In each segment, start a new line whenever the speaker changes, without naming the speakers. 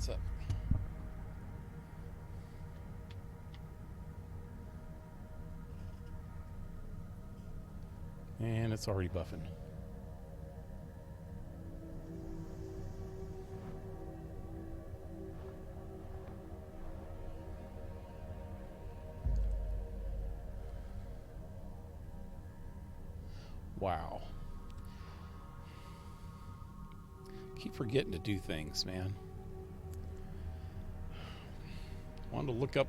What's up? And it's already buffing. Wow. Keep forgetting to do things, man. Wanted to look up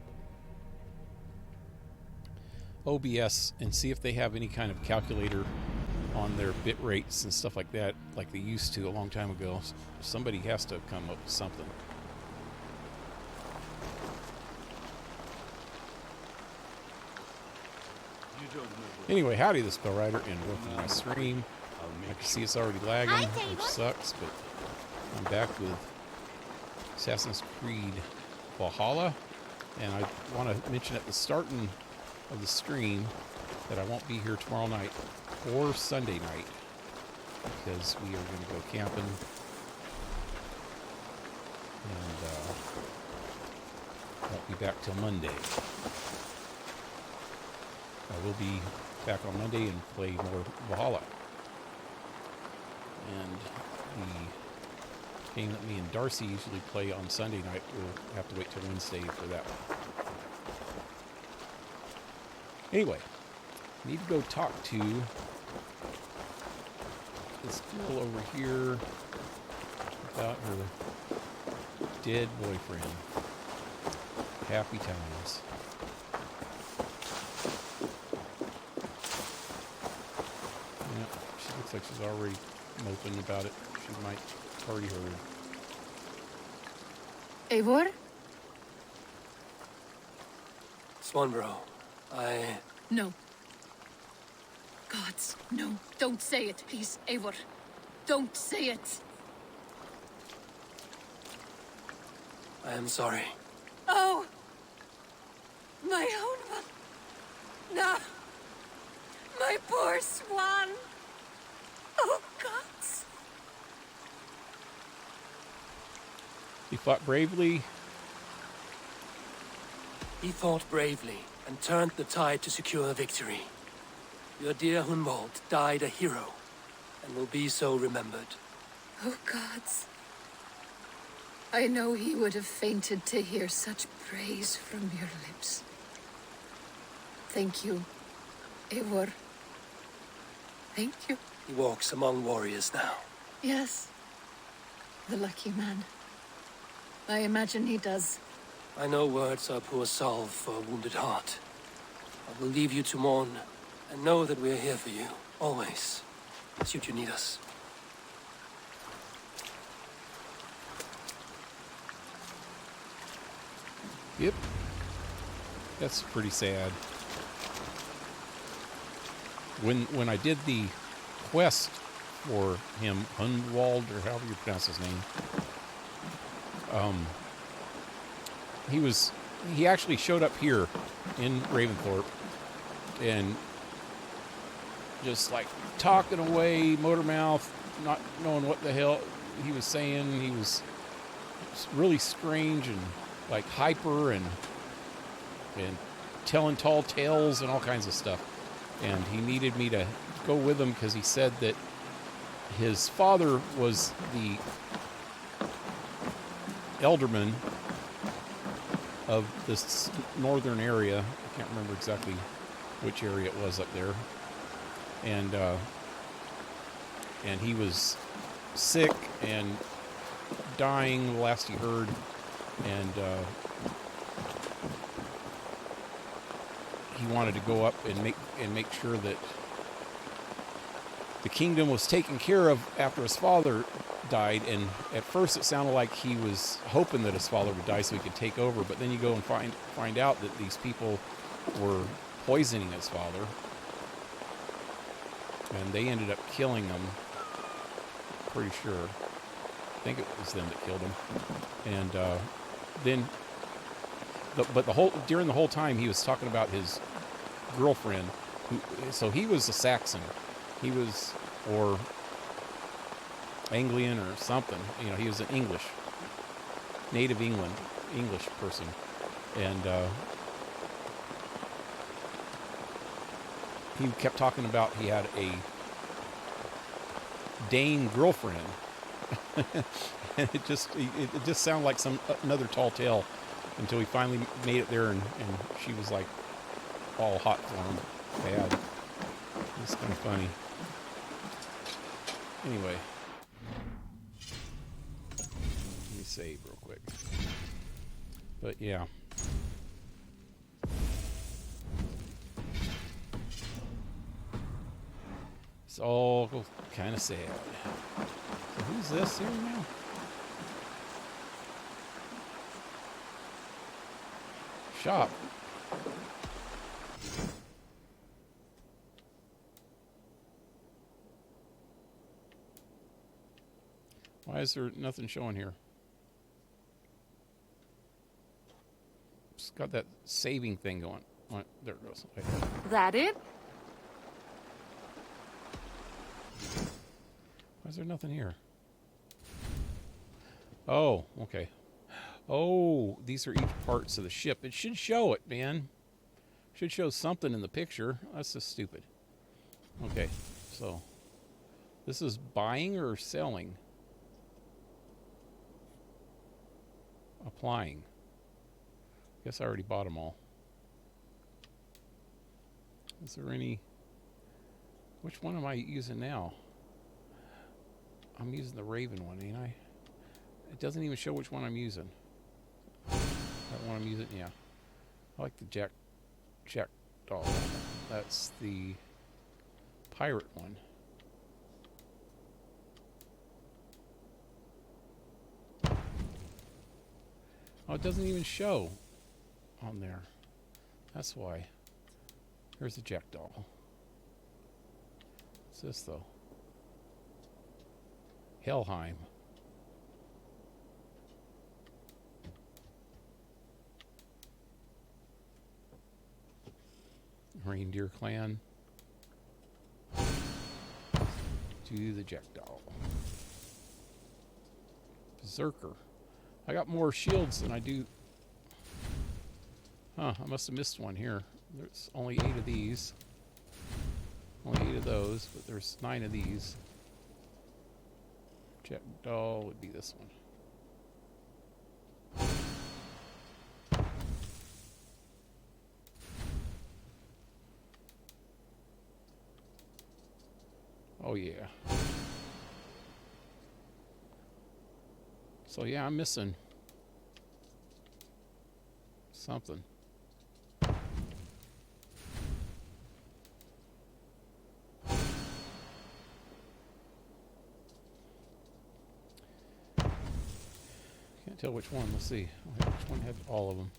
OBS and see if they have any kind of calculator on their bit rates and stuff like that, like they used to a long time ago. Somebody has to come up with something. Anyway, howdy, this is PaleRider, and welcome to my stream. I can see it's already lagging, which sucks, but I'm back with Assassin's Creed Valhalla, and I want to mention at the starting of the stream that I won't be here tomorrow night or Sunday night because we are going to go camping, and won't be back till Monday. I will be back on Monday and play more Valhalla. And the game that me and Darcy usually play on Sunday night, we'll have to wait till Wednesday for that one. Anyway, I need to go talk to this girl over here about her dead boyfriend. Happy times. Yeah, she looks like she's already moping about it. She might already heard.
Eivor?
Swanbro,
No. Gods, no. Don't say it, please, Eivor. Don't say it.
I am sorry.
Oh! My own one. No. My poor swan. Oh, gods.
He fought bravely.
He fought bravely and turned the tide to secure a victory. Your dear Hunwald died a hero and will be so remembered.
Oh, gods. I know he would have fainted to hear such praise from your lips. Thank you, Eivor. Thank you.
He walks among warriors now.
Yes. The lucky man. I imagine he does.
I know words are poor salve for a wounded heart. I will leave you to mourn, and know that we are here for you, always, should you need us.
Yep. That's pretty sad. When I did the quest for him, Hunwald, or however you pronounce his name, he actually showed up here in Raventhorpe and just like talking away, motor mouth, not knowing what the hell he was saying. He was really strange and like hyper and telling tall tales and all kinds of stuff. And he needed me to go with him because he said that his father was the elderman of this northern area. I can't remember exactly which area it was up there. And he was sick and dying, the last he heard. And he wanted to go up and make sure that the kingdom was taken care of after his father died. And at first it sounded like he was hoping that his father would die so he could take over, but then you go and find out that these people were poisoning his father, and they ended up killing him. Pretty sure. I think it was them that killed him. And then during the whole time he was talking about his girlfriend, so he was a Saxon. He was, or Anglian or something. You know, he was an English. native English person, and he kept talking about he had a Dane girlfriend, and it just sounded like another tall tale until he finally made it there, and she was like all hot for him, bad. It's kind of funny. Anyway, let me save real quick. But yeah. It's all kind of sad. So who's this here now? Shop. Why is there nothing showing here? It's got that saving thing going. There it goes. Okay.
That it?
Why is there nothing here? Oh, okay. Oh, these are each parts of the ship. It should show it, man. Should show something in the picture. That's just stupid. Okay, so this is buying or selling? Applying. Guess I already bought them all. Is there any... Which one am I using now? I'm using the Raven one, ain't I? It doesn't even show which one I'm using. That one I'm using, yeah. I like the Jack doll. That's the pirate one. Oh, it doesn't even show on there. That's why. Here's the Jack doll. What's this though? Helheim. Reindeer clan. To the Jackdaw. Berserker. I got more shields than I do. Huh, I must have missed one here. There's only 8 of these. Only 8 of those, but there's 9 of these. Jackdaw would be this one. Oh yeah. So yeah, I'm missing something. Can't tell which one. Let's see. Which one had all of them?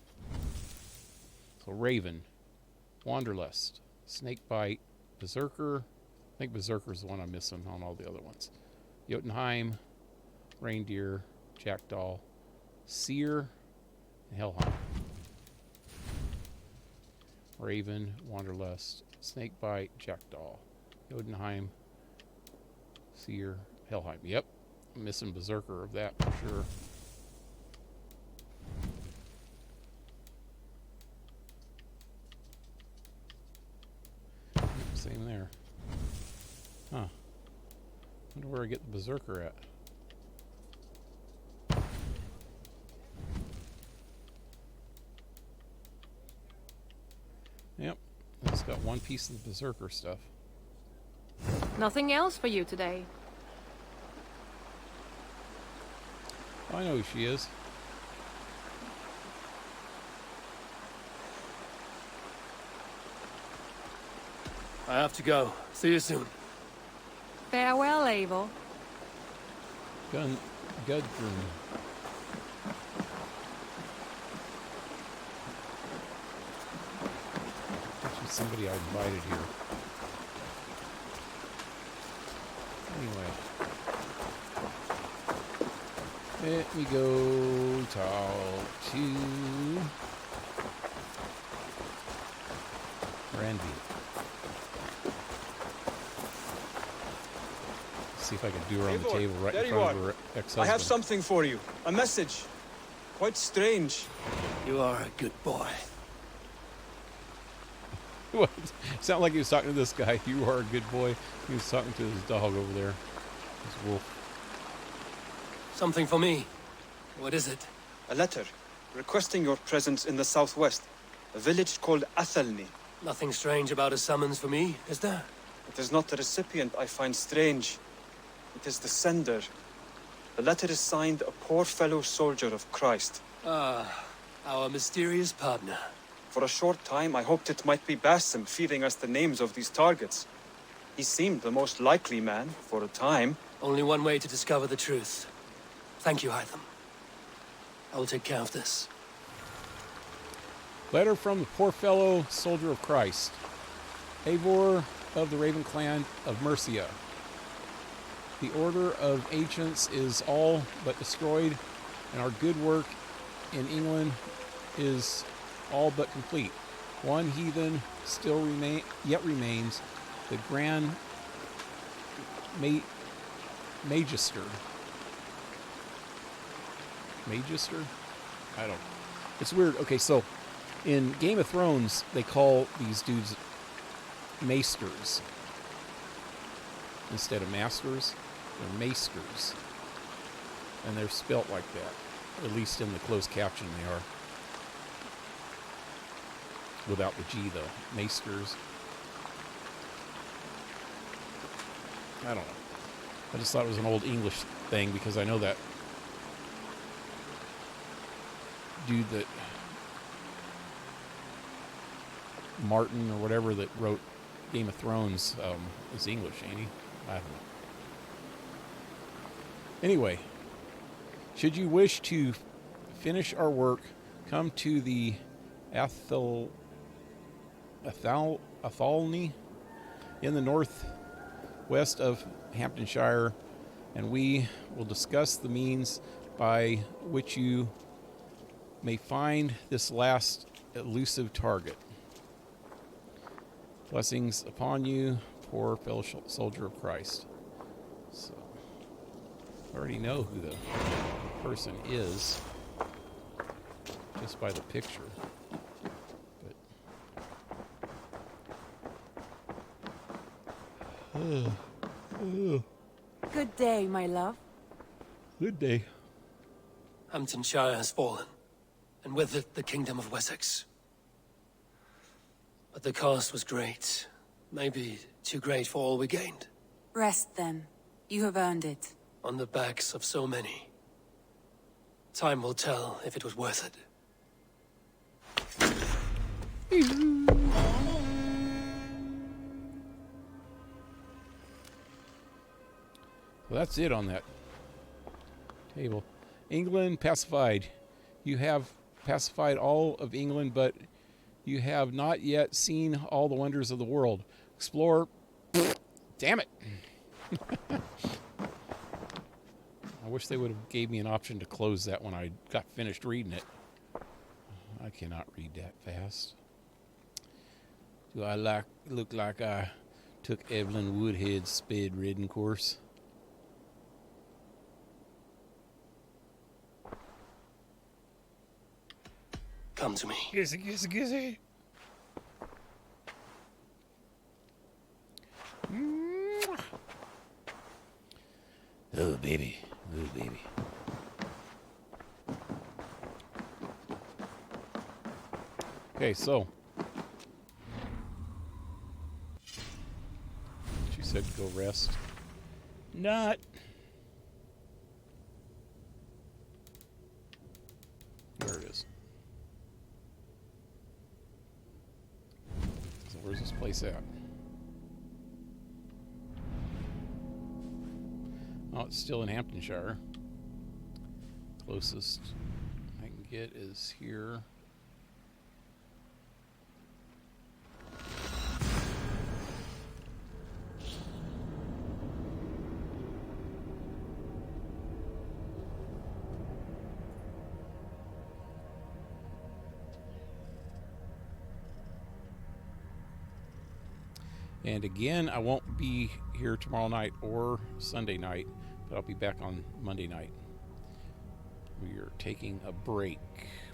So Raven, Wanderlust, Snakebite, Berserker. I think Berserker's the one I'm missing on all the other ones. Jotunheim, Reindeer, Jackdaw, Seer, and Helheim. Raven, Wanderlust, Snakebite, Jackdaw, Jotunheim, Seer, Helheim. Yep, I'm missing Berserker of that for sure. Yep, same there. Huh. Wonder where I get the Berserker at. Yep. I just got one piece of the Berserker stuff.
Nothing else for you today.
Oh, I know who she is.
I have to go. See you soon.
Farewell, Abel.
Gudrun. Actually, somebody I invited here. Anyway. Let me go talk to Randy. See if I can do her on the table right in front of her ex-husband.
I have something for you. A message. Quite strange.
You are a good boy.
What? Sounded like he was talking to this guy. You are a good boy. He was talking to his dog over there. His wolf.
Something for me. What is it?
A letter requesting your presence in the southwest, a village called Athelney.
Nothing strange about a summons for me, is there?
It is not the recipient I find strange. It is the sender. The letter is signed a poor fellow soldier of Christ.
Ah, our mysterious partner.
For a short time, I hoped it might be Basim feeding us the names of these targets. He seemed the most likely man, for a time.
Only one way to discover the truth. Thank you, Hytham. I will take care of this.
Letter from the poor fellow soldier of Christ. Eivor of the Raven clan of Mercia. The order of ancients is all but destroyed, and our good work in England is all but complete. One heathen still remains, the Grand Magister. Magister? I don't know. It's weird. Okay, so in Game of Thrones, they call these dudes maesters instead of masters. They're maesters, and they're spelt like that. At least in the closed caption, they are. Without the G, though. Maesters. I don't know. I just thought it was an old English thing because I know that dude that Martin or whatever that wrote Game of Thrones is English, ain't he? I don't know. Anyway, should you wish to finish our work, come to the Athelney in the northwest of Hamptonshire, and we will discuss the means by which you may find this last elusive target. Blessings upon you, poor fellow soldier of Christ. So, I already know who the person is just by the picture.
Good day, my love.
Good day.
Hamptonshire has fallen, and with it the kingdom of Wessex. But the cost was great. Maybe too great for all we gained.
Rest then. You have earned it.
On the backs of so many. Time will tell if it was worth it.
Well, that's it on that table. England pacified. You have pacified all of England, but you have not yet seen all the wonders of the world. Explore. Damn it. I wish they would have gave me an option to close that when I got finished reading it. I cannot read that fast. Do I look like I took Evelyn Woodhead's sped reading course?
Come to me.
Kissy, kissy, kissy. Oh, baby. Oh, baby. Okay, so. She said go rest. Not. There it is. So where's this place at? Oh, it's still in Hamptonshire. Closest I can get is here. And again, I won't be here tomorrow night or Sunday night, but I'll be back on Monday night. We are taking a break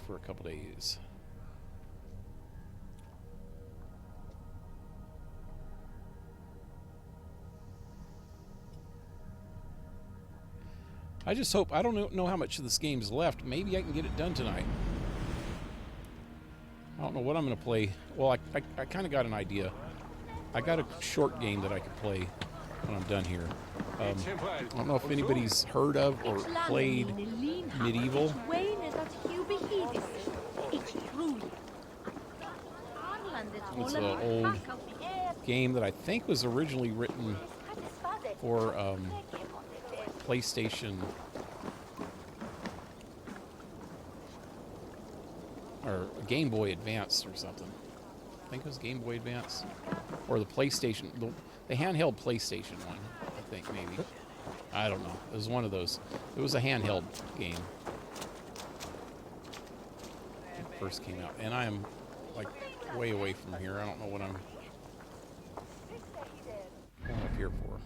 for a couple days. I just hope, I don't know how much of this game is left. Maybe I can get it done tonight. I don't know what I'm going to play. Well, I kind of got an idea. I got a short game that I could play when I'm done here. I don't know if anybody's heard of or played Medieval. It's an old game that I think was originally written for PlayStation or Game Boy Advance or something. I think it was Game Boy Advance or the PlayStation, the handheld PlayStation one. I think maybe. I don't know. It was one of those. It was a handheld game. When it first came out, and I am like way away from here. I don't know what I'm going up here for.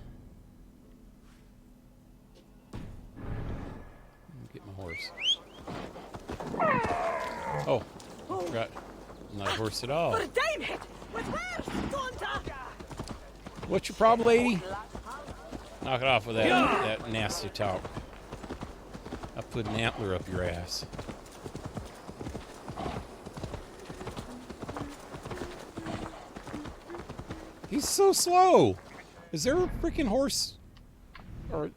Get my horse. Oh, I forgot. I'm not a horse at all. What's your problem, lady? Knock it off with that nasty talk. I put an antler up your ass. He's so slow. Is there a freaking horse or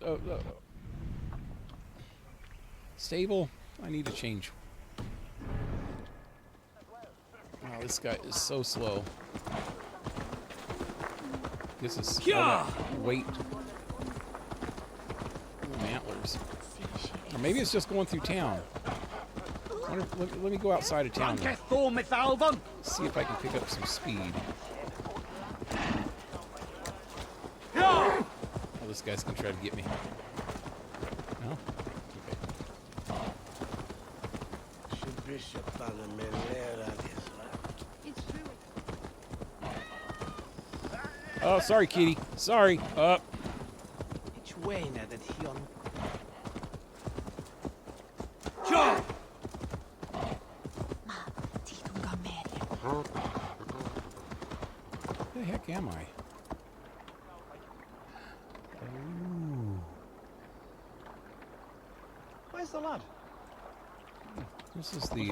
stable? I need to change. Wow, this guy is so slow. This is all that weight. Antlers. Or maybe it's just going through town. Let me go outside of town. See if I can pick up some speed. Oh, this guy's gonna try to get me. No? Okay. Oh, sorry, kitty. Sorry. Up. Where the heck am I? Ooh.
Where's the lad?
This is the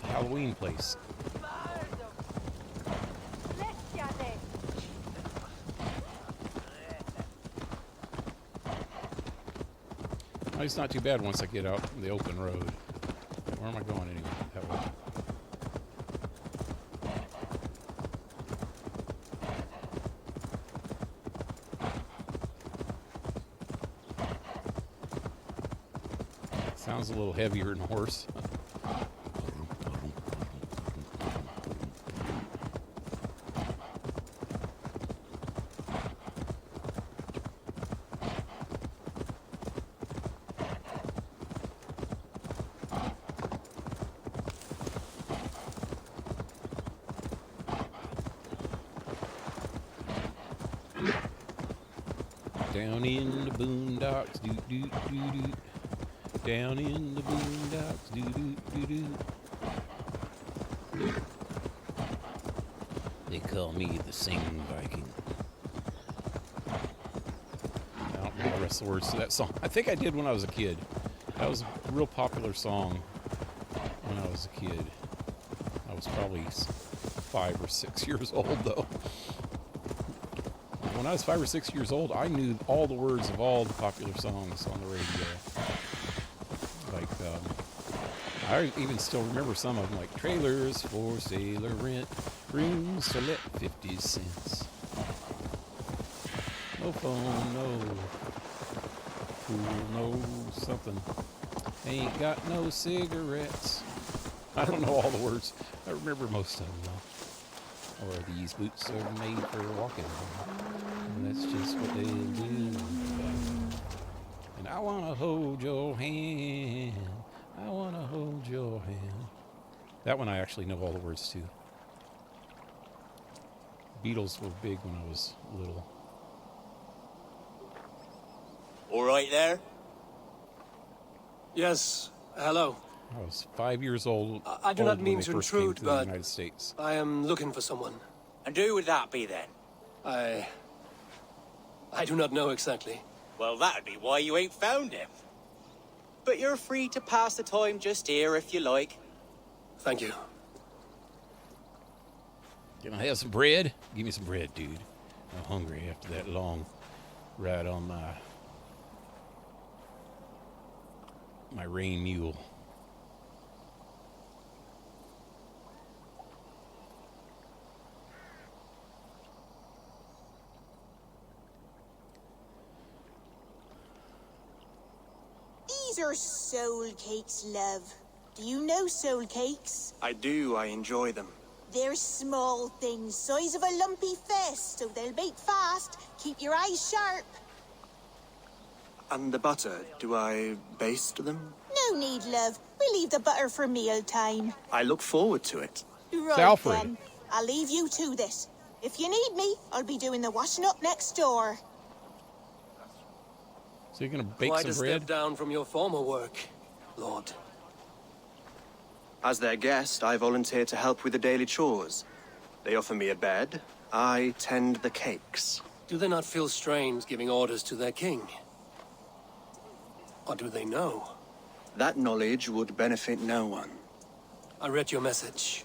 Halloween place. Oh, it's not too bad once I get out in the open road. Where am I going anyway? That way. Sounds a little heavier than a horse. Down in the boondocks, doo doo doo doo. Down in the boondocks, doo doo doo doo. They call me the Singing Viking. I don't know the rest of the words to that song. I think I did when I was a kid. That was a real popular song when I was a kid. I was probably 5 or 6 years old, though. When I was 5 or 6 years old, I knew all the words of all the popular songs on the radio. Like, I even still remember some of them, like trailers for sailor rent, rooms to let 50 cents. No phone, no pool, no something. Ain't got no cigarettes. I don't know all the words. I remember most of them, though. Or these boots are made for walking. And that's just what they'll do. And I want to hold your hand. I want to hold your hand. That one I actually know all the words to. Beatles were big when I was little.
All right there?
Yes, hello.
I was 5 years old.
I do not
when
mean
they
to
first came
intrude,
to the
but
United States.
I am looking for someone.
And who would that be then?
I do not know exactly.
Well, that'd be why you ain't found him. But you're free to pass the time just here if you like.
Thank you.
Can I have some bread? Give me some bread, dude. I'm hungry after that long ride on my rain mule.
These are soul cakes, love. Do you know soul cakes?
I do, I enjoy them.
They're small things, size of a lumpy fist, so they'll bake fast. Keep your eyes sharp.
And the butter, do I baste them?
No need, love. We'll leave the butter for meal time.
I look forward to it.
Right
Alfred.
then. I'll leave you to this. If you need me, I'll be doing the washing up next door.
So you're gonna bake
Quite
some
a
bread?
step down from your former work, Lord.
As their guest, I volunteer to help with the daily chores. They offer me a bed. I tend the cakes.
Do they not feel strange giving orders to their king? Or do they know?
That knowledge would benefit no one.
I read your message.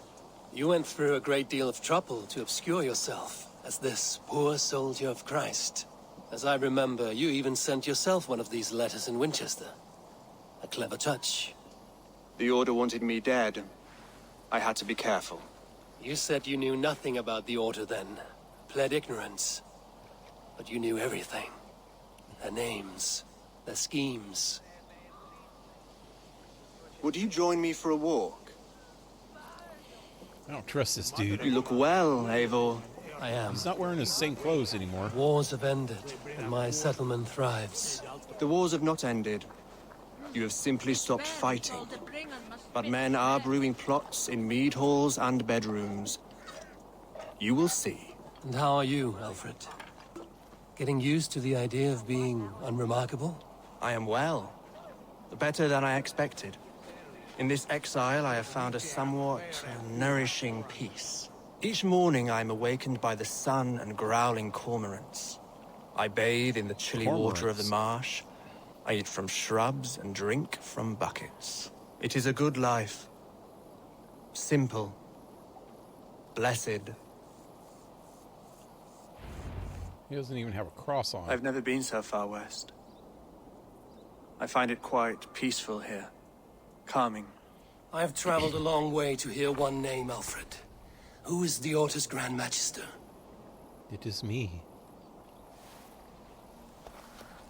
You went through a great deal of trouble to obscure yourself as this poor soldier of Christ. As I remember, you even sent yourself one of these letters in Winchester. A clever touch.
The Order wanted me dead. I had to be careful.
You said you knew nothing about the Order then. Pled ignorance. But you knew everything. Their names. Their schemes.
Would you join me for a walk?
I don't trust this dude.
You look well, Eivor.
I am.
He's not wearing his same clothes anymore.
Wars have ended, and my settlement thrives.
The wars have not ended. You have simply stopped fighting. But men are brewing plots in mead halls and bedrooms. You will see.
And how are you, Alfred? Getting used to the idea of being unremarkable?
I am well. Better than I expected. In this exile, I have found a somewhat nourishing peace. Each morning, I am awakened by the sun and growling cormorants. I bathe in the chilly water of the marsh. I eat from shrubs and drink from buckets. It is a good life. Simple. Blessed.
He doesn't even have a cross on.
I've never been so far west. I find it quite peaceful here. Calming.
I have traveled a long way to hear one name, Alfred. Who is the Order's Grand Magister?
It is me.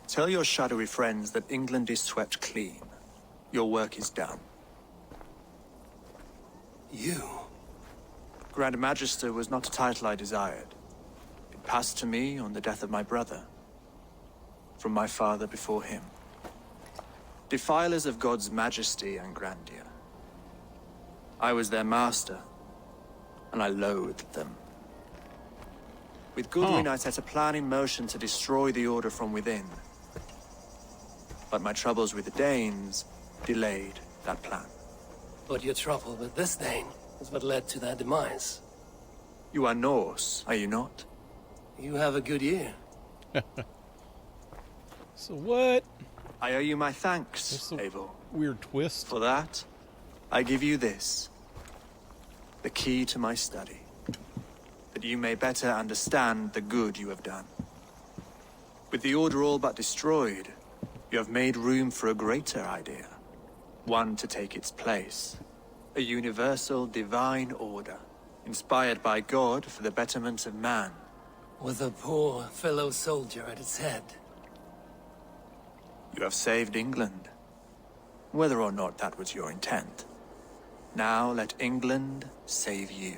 Tell your shadowy friends that England is swept clean. Your work is done.
You?
Grand Magister was not a title I desired. It passed to me on the death of my brother. From my father before him. Defilers of God's majesty and grandeur. I was their master, and I loathed them. With Goodwin, I set a plan in motion to destroy the Order from within. But my troubles with the Danes delayed that plan.
But your trouble with this Dane is what led to their demise.
You are Norse, are you not?
You have a good ear.
So what?
I owe you my thanks,
That's a
Eivor.
weird twist.
For that, I give you this. The key to my study. That you may better understand the good you have done. With the Order all but destroyed, you have made room for a greater idea. One to take its place. A universal divine order, inspired by God for the betterment of man.
With a poor fellow soldier at its head.
You have saved England. Whether or not that was your intent. Now let England save you.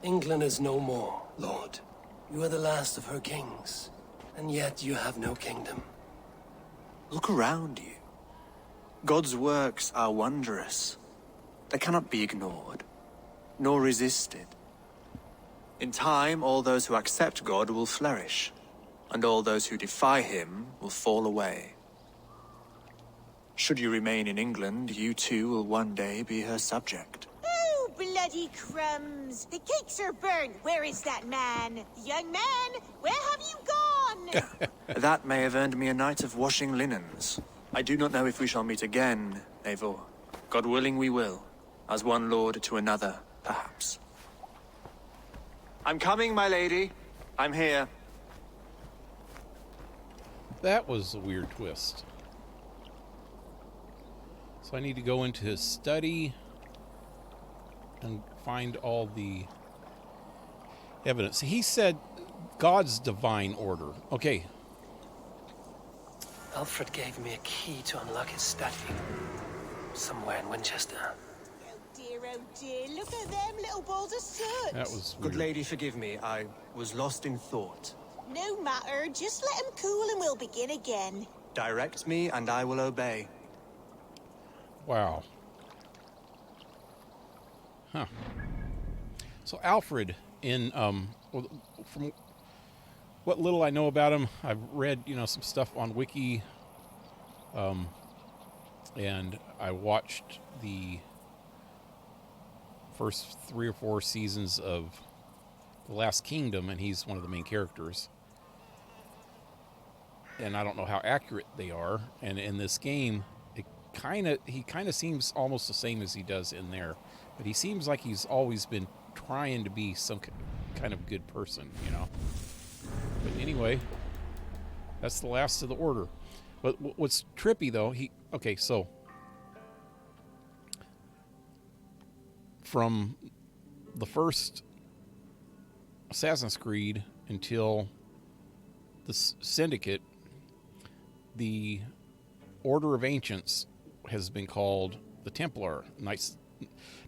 England is no more, Lord. You are the last of her kings. And yet you have no kingdom.
Look around you. God's works are wondrous. They cannot be ignored, nor resisted. In time, all those who accept God will flourish. and all those who defy him will fall away. Should you remain in England, you too will one day be her subject.
Oh, bloody crumbs! The cakes are burned. Where is that man? Young man, where have you gone?
That may have earned me a night of washing linens. I do not know if we shall meet again, Eivor. God willing we will. As one lord to another, perhaps. I'm coming, my lady. I'm here.
That was a weird twist. So I need to go into his study and find all the evidence. He said God's divine order. Okay.
Alfred gave me a key to unlock his study. Somewhere in Winchester.
Oh dear, look at them little balls of soot.
That was weird.
Good lady, forgive me. I was lost in thought.
No matter, just let him cool and we'll begin again.
Direct me and I will obey.
Wow. Huh. So Alfred, in well, from what little I know about him, I've read some stuff on Wiki, and I watched the first 3 or 4 seasons of The Last Kingdom, and he's one of the main characters. And I don't know how accurate they are. And in this game, he kind of seems almost the same as he does in there, but he seems like he's always been trying to be some kind of good person, But anyway, that's the last of the order. But what's trippy though, so from the first Assassin's Creed until the Syndicate, the Order of Ancients has been called the Templar, Knights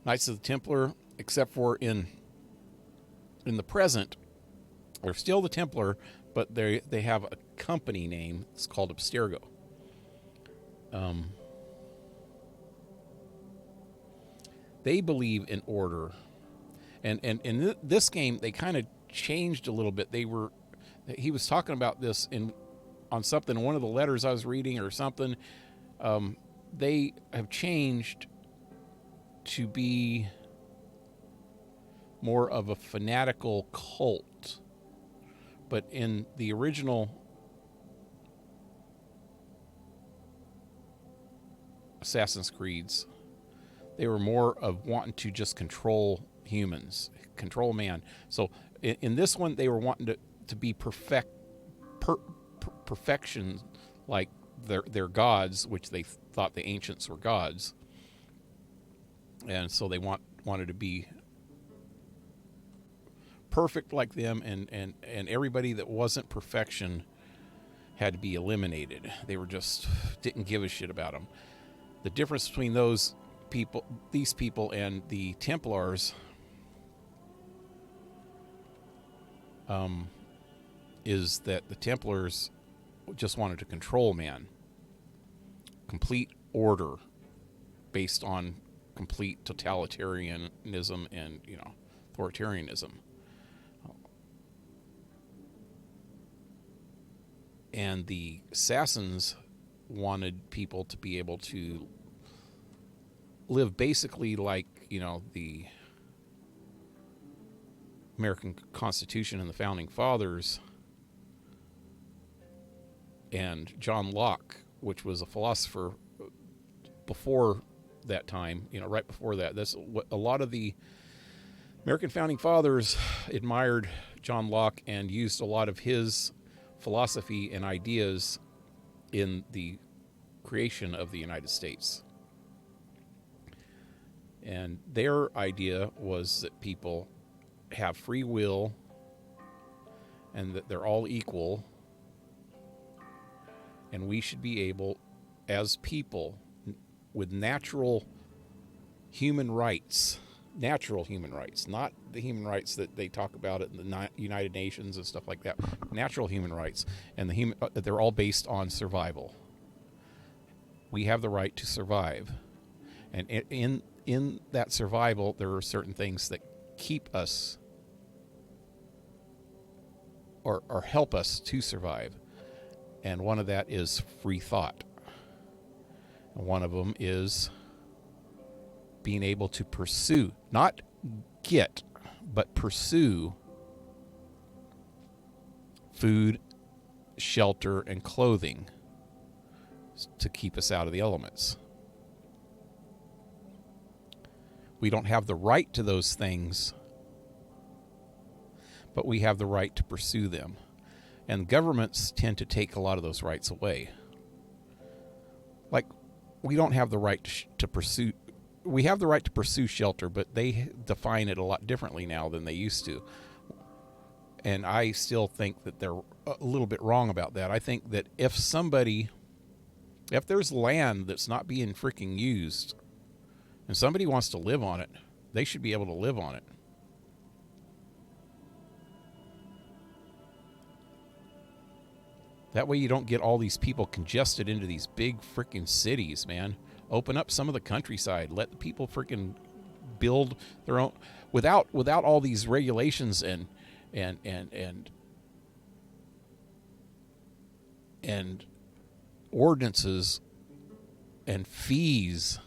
of the Templar, except for in the present, they're still the Templar, but they have a company name. It's called Abstergo. They believe in order, and in this game they kind of changed a little bit. He was talking about this on something, one of the letters I was reading or something. They have changed to be more of a fanatical cult, but in the original Assassin's Creeds, they were more of wanting to just control humans, control man. So in this one, they were wanting to be perfection, like their gods, which they thought the ancients were gods, and so they wanted to be perfect like them, and everybody that wasn't perfection had to be eliminated. They were just didn't give a shit about them. The difference between these people and the Templars is that the Templars just wanted to control man. Complete order based on complete totalitarianism and, authoritarianism. And the assassins wanted people to be able to live basically like, the American Constitution and the Founding Fathers, and John Locke, which was a philosopher before that time, right before that. That's what a lot of the American Founding Fathers admired John Locke and used a lot of his philosophy and ideas in the creation of the United States. And their idea was that people have free will and that they're all equal, and we should be able, as people, with natural human rights, not the human rights that they talk about in the United Nations and stuff like that, natural human rights, and they're all based on survival. We have the right to survive, and in that survival, there are certain things that keep us or help us to survive. And one of that is free thought. And one of them is being able to pursue, not get, but pursue food, shelter, and clothing to keep us out of the elements. We don't have the right to those things, but we have the right to pursue them. And governments tend to take a lot of those rights away. Like, we don't have the right to pursue... We have the right to pursue shelter, but they define it a lot differently now than they used to. And I still think that they're a little bit wrong about that. I think that if there's land that's not being freaking used, and somebody wants to live on it, they should be able to live on it. That way you don't get all these people congested into these big freaking cities, man. Open up some of the countryside. Let the people freaking build their own without all these regulations and ordinances and fees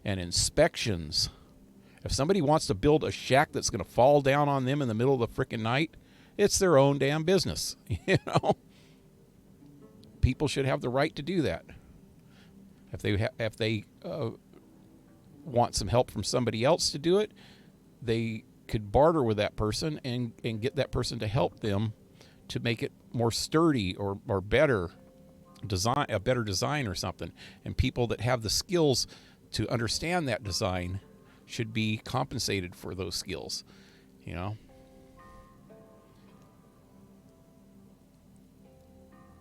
and inspections. If somebody wants to build a shack that's going to fall down on them in the middle of the freaking night, it's their own damn business, you know? People should have the right to do that. If they want some help from somebody else to do it, they could barter with that person and get that person to help them to make it more sturdy or better design, a better design or something. And people that have the skills to understand that design should be compensated for those skills, you know.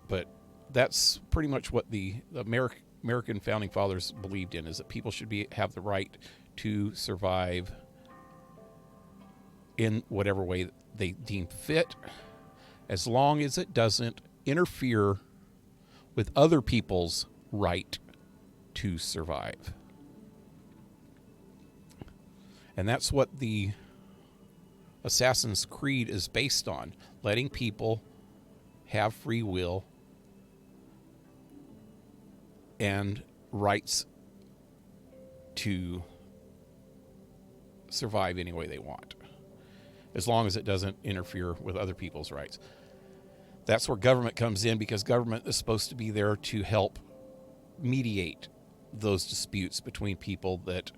But that's pretty much what the American founding fathers believed in, is that people should have the right to survive in whatever way they deem fit, as long as it doesn't interfere with other people's right to survive. And that's what the Assassin's Creed is based on, letting people have free will and rights to survive any way they want, as long as it doesn't interfere with other people's rights. That's where government comes in, because government is supposed to be there to help mediate those disputes between people that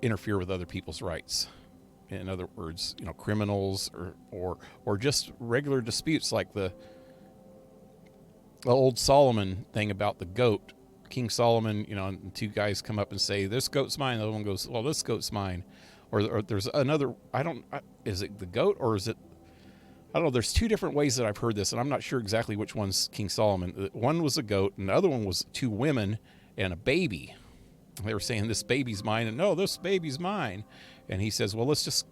interfere with other people's rights. In other words, you know, criminals or just regular disputes, like the old Solomon thing about the goat. King Solomon, you know, and two guys come up and say, "This goat's mine." The other one goes, "Well, this goat's mine." Or there's another, is it the goat or is it, I don't know. There's two different ways that I've heard this, and I'm not sure exactly which one's King Solomon. One was a goat, and the other one was two women and a baby. They were saying, "This baby's mine," and "No, this baby's mine." And he says, "Well, let's just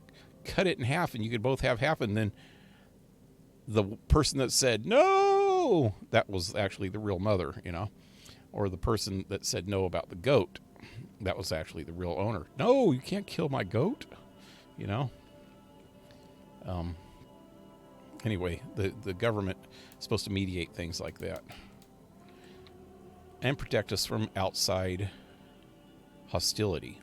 cut it in half, and you could both have half." And then the person that said no, that was actually the real mother, you know, or the person that said no about the goat, that was actually the real owner. "No, you can't kill my goat," you know. Anyway, the government is supposed to mediate things like that and protect us from outside hostility.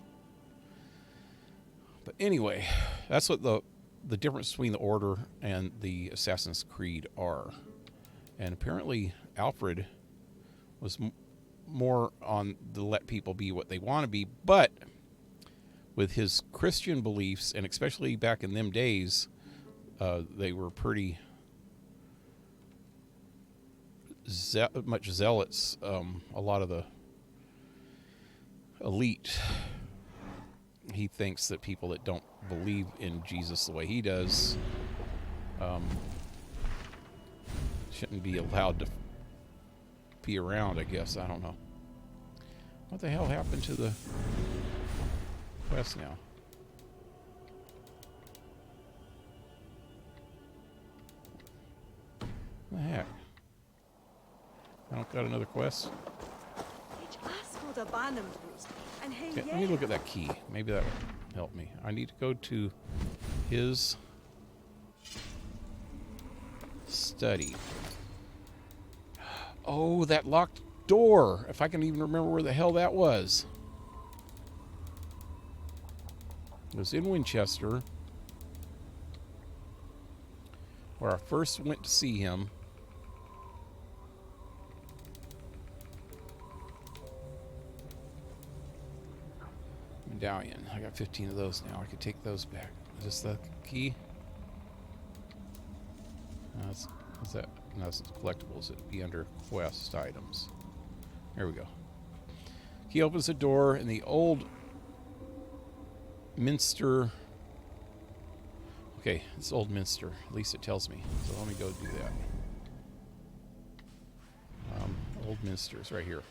But anyway, that's what the difference between the Order and the Assassin's Creed are. And apparently Alfred was more on the let people be what they want to be, but with his Christian beliefs, and especially back in them days, they were pretty much zealots. A lot of the elite, he thinks that people that don't believe in Jesus the way he does shouldn't be allowed to be around, I guess. I don't know. What the hell happened to the quest now? What the heck? I don't got another quest? Okay, let me look at that key. Maybe that would help me. I need to go to his Study. Oh, that locked door. If I can even remember where the hell that was. It was in Winchester, where I first went to see him. Medallion. I got 15 of those now. I could take those back. Is this the key? No, is that? No, it's collectibles. It'd be under quest items. There we go. Key opens the door in the old Minster. Okay, it's Old Minster. At least it tells me. So let me go do that. Old Minster's right here.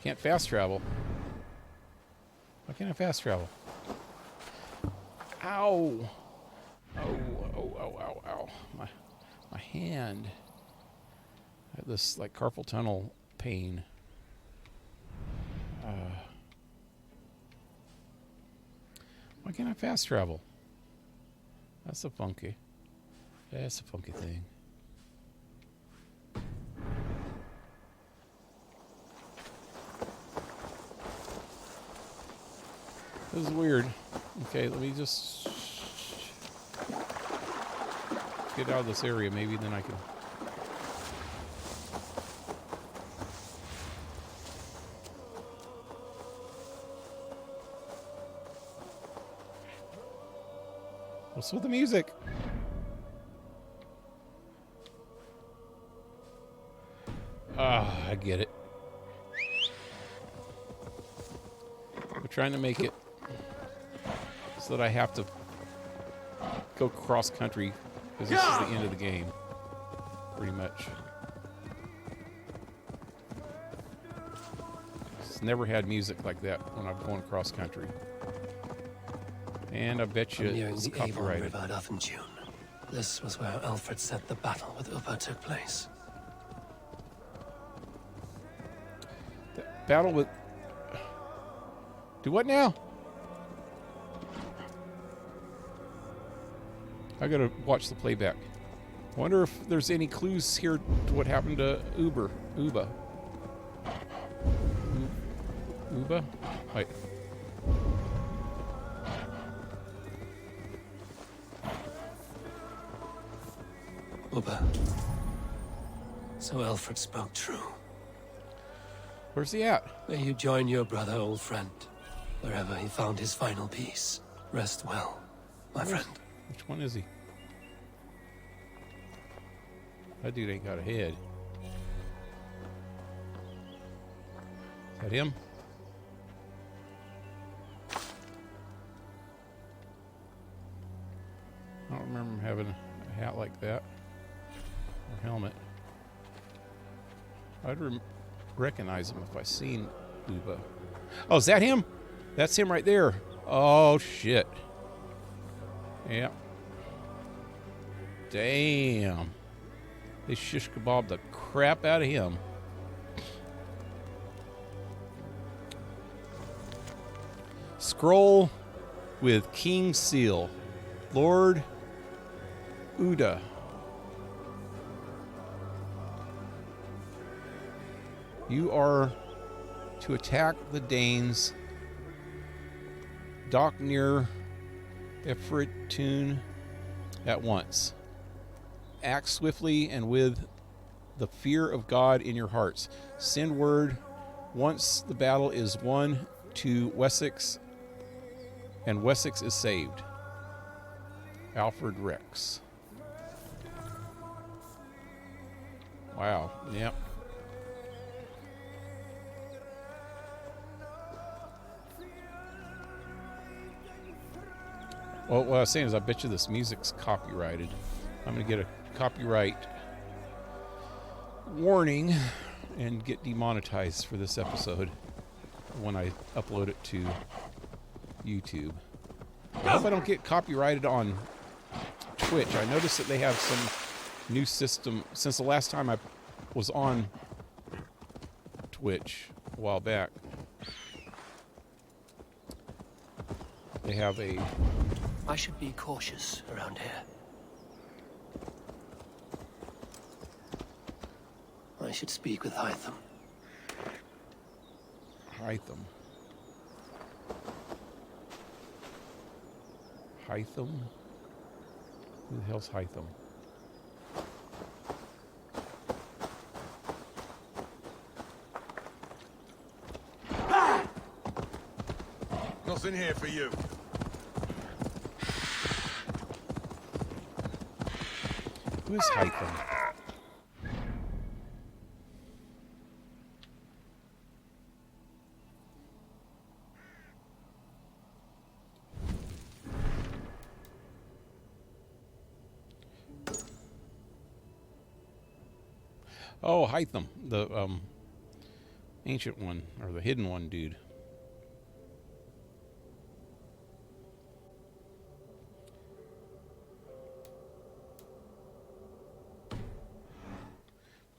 Can't fast travel. Why can't I fast travel? Ow! Ow. My hand. I have this like carpal tunnel pain. Why can't I fast travel? That's a funky thing. This is weird. Okay, let me just get out of this area. Maybe then I can. What's with the music? I get it. We're trying to make it so that I have to go cross country because this is the end of the game, pretty much. It's never had music like that when I'm going cross country. And I bet you it's copyrighted.
This was where Alfred said the battle with Uber took place.
The battle with... Do what now? I gotta watch the playback. Wonder if there's any clues here to what happened to Uber. Wait.
Uber. So Alfred spoke true.
Where's he at?
May you join your brother, old friend, wherever he found his final peace. Rest well, my friend.
Which one is he? That dude ain't got a head. Is that him? I don't remember him having a hat like that. Or helmet. I'd recognize him if I seen Uba. Oh, is that him? That's him right there. Oh, shit. Yep. Damn. They shish kebabbed the crap out of him. Scroll with King Seal. Lord Uda. You are to attack the Danes. Dock near Efritun at once. Act swiftly and with the fear of God in your hearts. Send word once the battle is won to Wessex, and Wessex is saved. Alfred Rex. Wow. Yep. Well, what I was saying is I bet you this music's copyrighted. I'm going to get a copyright warning and get demonetized for this episode when I upload it to YouTube. I hope I don't get copyrighted on Twitch. I noticed that they have some new system since the last time I was on Twitch a while back. They have a...
I should be cautious around here. I should speak with Hytham.
Hytham. Hytham? Who the hell's Hytham?
Nothing here for you.
Who is Hytham? Oh, Hytham, the ancient one, or the hidden one dude.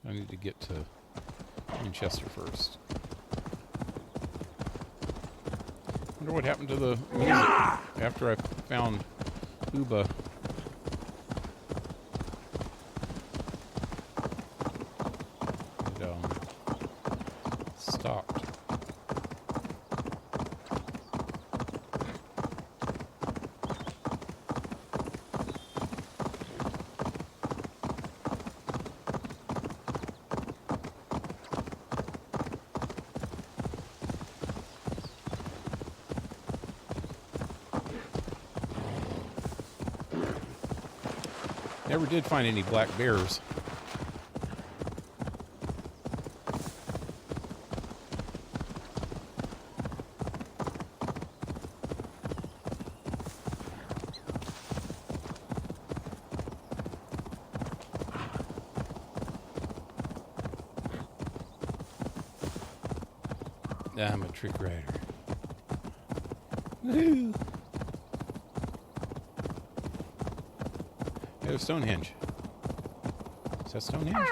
I need to get to Winchester first. Wonder what happened to the music after I found Uba. It stopped. Never did find any black bears. I'm a trick rider. Woohoo! There's Stonehenge. Is that Stonehenge?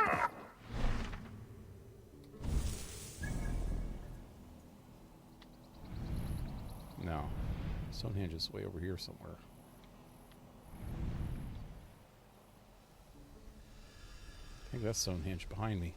No. Stonehenge is way over here somewhere. I think that's Stonehenge behind me.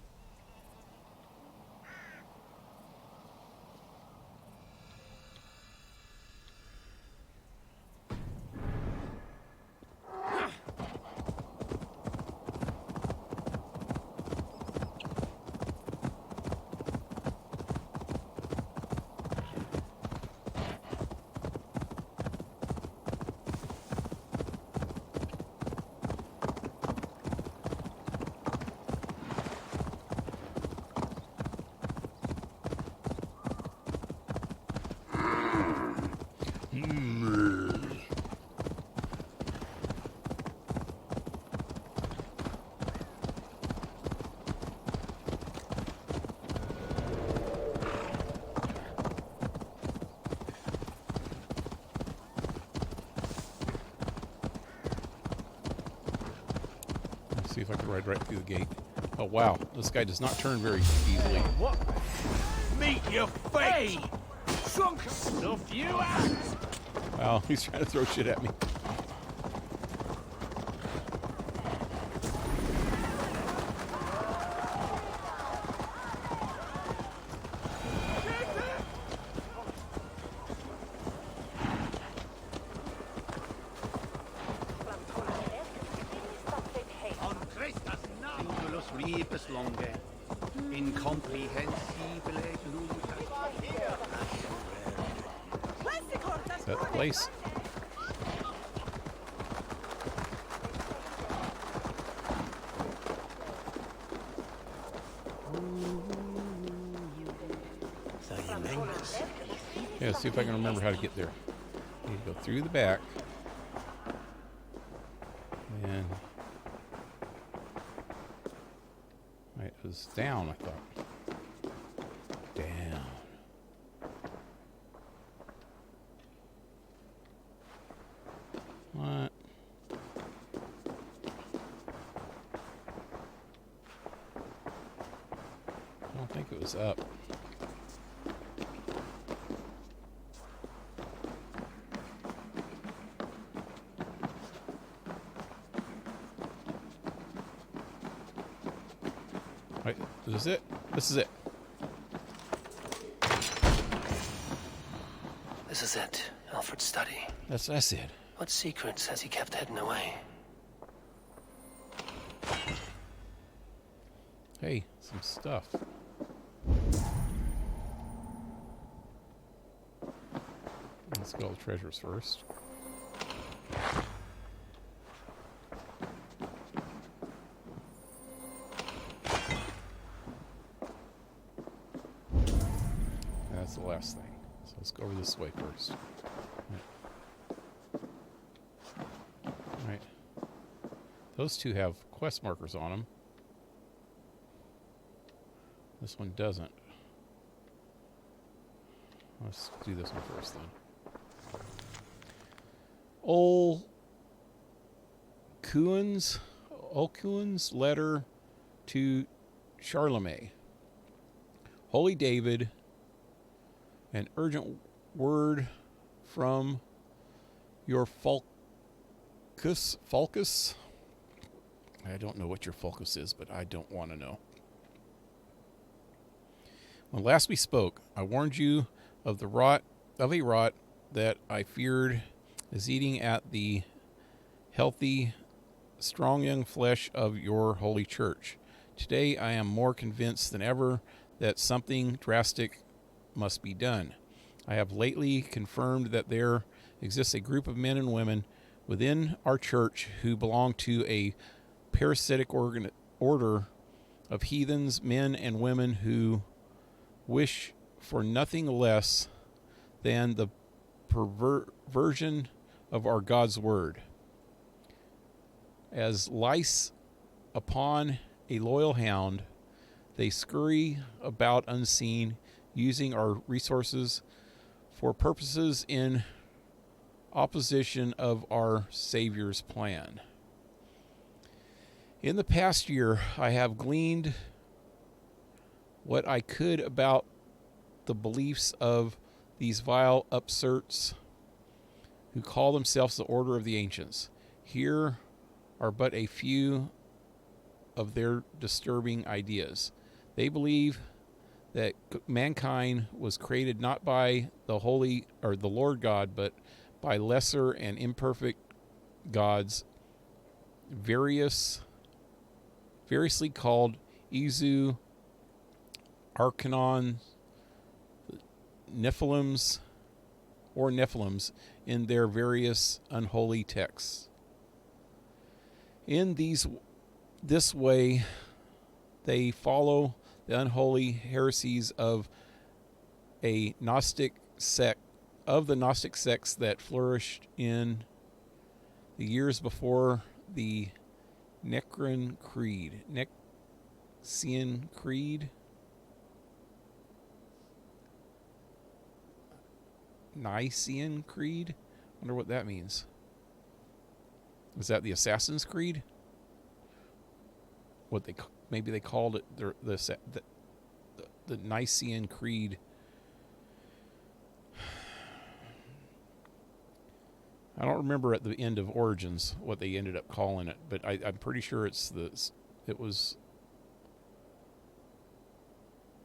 See if I can ride right through the gate. Oh wow, this guy does not turn very easily.
What? Meet your fate! Sunk stuff you out!
Wow, he's trying to throw shit at me. Is that the place? Yeah, let's see if I can remember how to get there. I need to go through the back. And it was down, I thought. Down. What? I don't think it was up. Is this it? This is it.
This is it, Alfred's study.
That's it.
What secrets has he kept hidden away?
Hey, some stuff. Let's go to the treasures first. That's the last thing. So let's go over this way first. Alright. Those two have quest markers on them. This one doesn't. Let's do this one first then. Olcuin's letter to Charlemagne. Holy David, an urgent word from your Falcus. I don't know what your Falcus is, but I don't want to know. When last we spoke, I warned you of a rot that I feared is eating at the healthy, strong young flesh of your holy church. Today I am more convinced than ever that something drastic must be done. I have lately confirmed that there exists a group of men and women within our church who belong to a parasitic order of heathens, men and women who wish for nothing less than the perversion of our God's word. As lice upon a loyal hound, they scurry about unseen, using our resources for purposes in opposition of our Savior's plan. In the past year, I have gleaned what I could about the beliefs of these vile upstarts who call themselves the Order of the Ancients. Here are but a few of their disturbing ideas. They believe that mankind was created not by the holy or the Lord God, but by lesser and imperfect gods, variously called Izu, Arcanon, Nephilims in their various unholy texts. In this way, they follow the unholy heresies of the Gnostic sects that flourished in the years before the Nicene Creed. Nicene Creed? Wonder what that means. Was that the Assassin's Creed? Maybe they called it the Nicene Creed. I don't remember at the end of Origins what they ended up calling it, but I'm pretty sure it was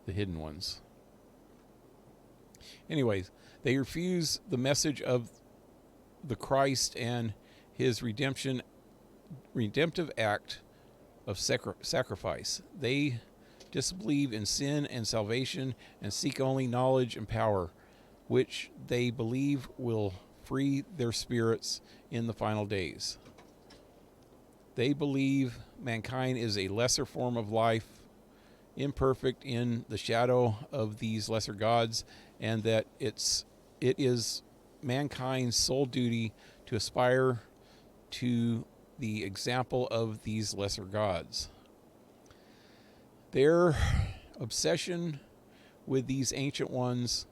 the Hidden Ones. Anyways, they refuse the message of the Christ and his redemptive act of sacrifice. They disbelieve in sin and salvation and seek only knowledge and power, which they believe will free their spirits in the final days. They believe mankind is a lesser form of life, imperfect in the shadow of these lesser gods, and that it is mankind's sole duty to aspire to the example of these lesser gods. Their obsession with these ancient ones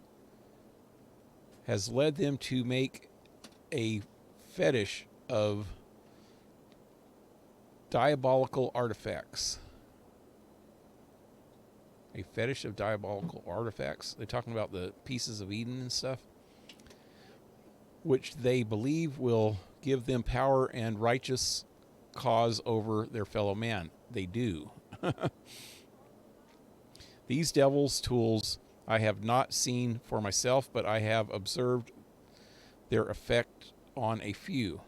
has led them to make a fetish of diabolical artifacts. A fetish of diabolical artifacts? They're talking about the pieces of Eden and stuff, which they believe will give them power and righteous cause over their fellow man. They do. These devil's tools I have not seen for myself, but I have observed their effect on a few.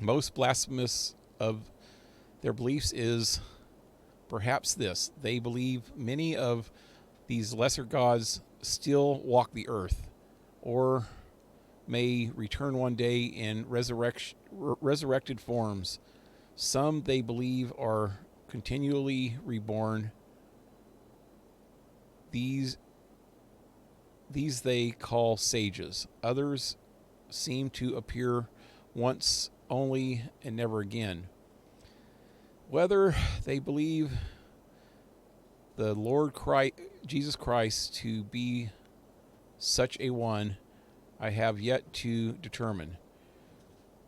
Most blasphemous of their beliefs is perhaps this: they believe many of these lesser gods still walk the earth, or may return one day in resurrected forms. Some they believe are continually reborn. These they call sages. Others seem to appear once only and never again. Whether they believe the Lord Jesus Christ to be such a one, I have yet to determine.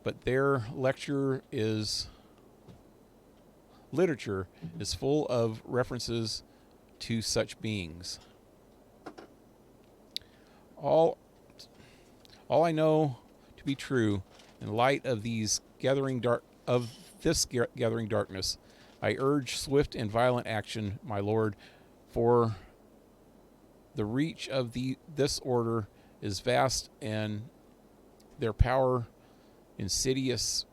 But their literature is full of references to such beings. All I know to be true, in light of this gathering darkness, I urge swift and violent action, my lord, for the reach of this order is vast, and their power insidious.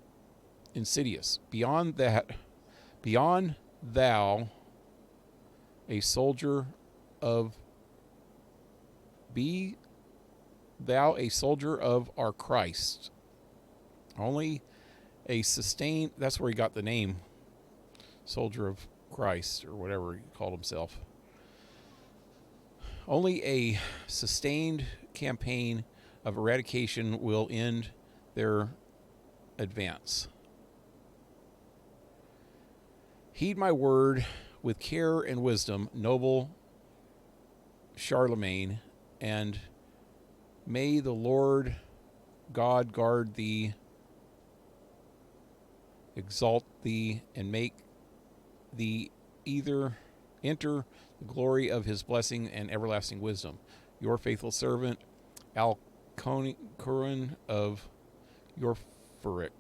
Beyond thou, a soldier of our Christ. Only a sustained, that's where he got the name, Soldier of Christ, or whatever he called himself. Only a sustained campaign of eradication will end their advance. Heed my word with care and wisdom, noble Charlemagne, and may the Lord God guard thee, exalt thee, and make thee enter the glory of his blessing and everlasting wisdom. Your faithful servant, Alcurin of Yorfuric.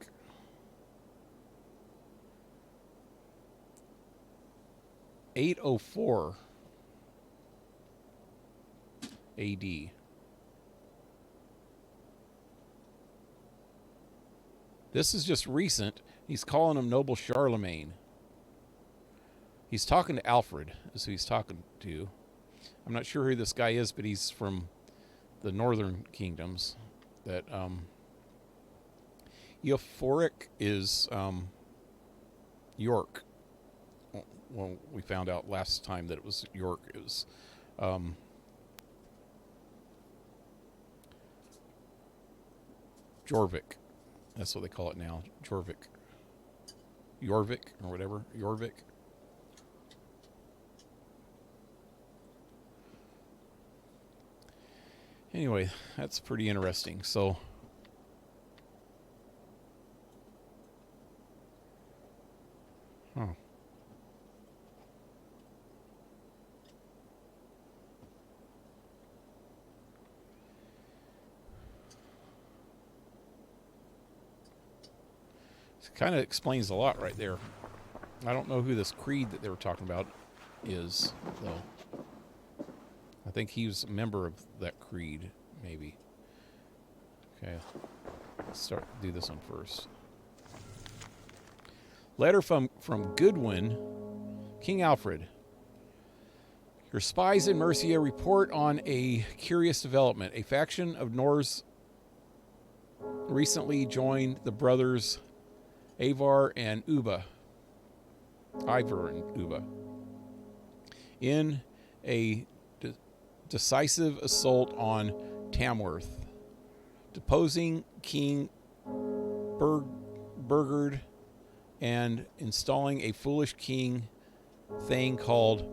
(804) A.D. This is just recent. He's calling him Noble Charlemagne. He's talking to Alfred, is who he's talking to. I'm not sure who this guy is, but he's from the northern kingdoms. That Eophoric is York. Well, we found out last time that it was York. It was Jorvik. That's what they call it now, Jorvik. Jorvik, or whatever, Jorvik. Anyway, that's pretty interesting. So, it kind of explains a lot right there. I don't know who this creed that they were talking about is, though. I think he was a member of that creed, maybe. Okay, let's do this one first. Letter from Goodwin, King Alfred. Your spies in Mercia report on a curious development. A faction of Norse recently joined the brothers Ivar and Ubba in a decisive assault on Tamworth, deposing King Burgard and installing a foolish king Thane called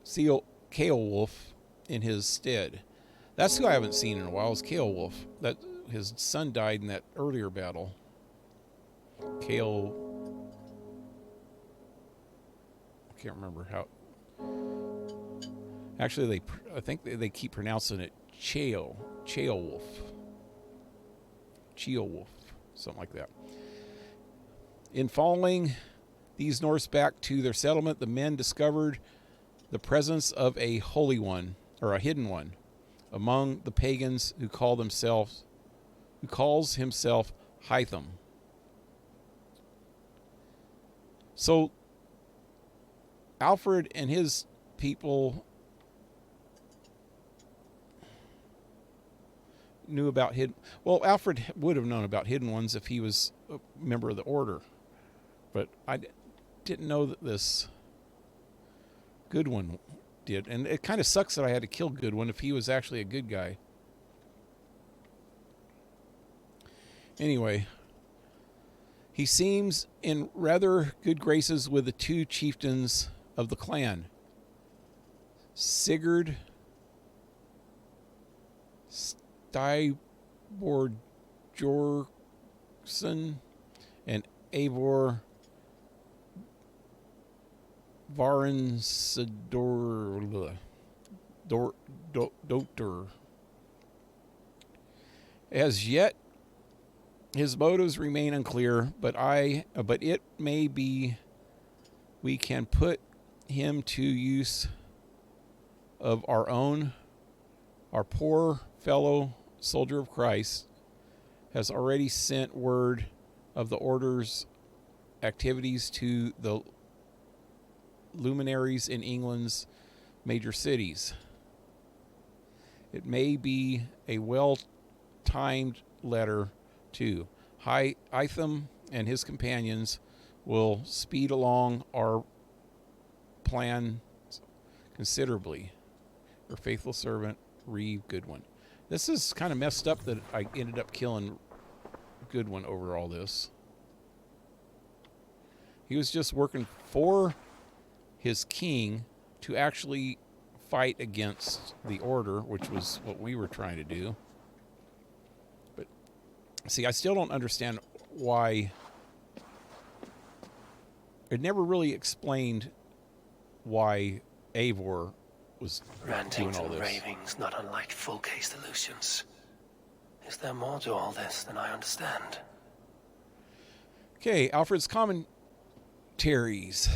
Ceolwulf in his stead. That's who I haven't seen in a while, is Ceolwulf. That his son died in that earlier battle. I can't remember how. Actually, I think they keep pronouncing it Ceolwulf, something like that. In following these Norse back to their settlement, the men discovered the presence of a holy one, or a hidden one, among the pagans who calls himself Hytham. So Alfred and his people knew about hidden. Well, Alfred would have known about hidden ones if he was a member of the order, but I didn't know that this Goodwin did, and it kind of sucks that I had to kill Goodwin if he was actually a good guy. Anyway, he seems in rather good graces with the two chieftains of the clan, Sigurd Styborgson and Eivor Varensidor. As yet, his motives remain unclear, but it may be we can put him to use of our own. Our poor fellow soldier of Christ has already sent word of the order's activities to the luminaries in England's major cities. It may be a well-timed letter, too. Hytham and his companions will speed along our plan considerably. Your faithful servant, Reeve Goodwin. This is kind of messed up that I ended up killing Goodwin over all this. He was just working for his king to actually fight against the order, which was what we were trying to do. But see, I still don't understand why. It never really explained why Eivor was
Rantings
doing all
and
this.
ravings not unlike full-case delusions. Is there more to all this than I understand?
Okay, Alfred's commentaries.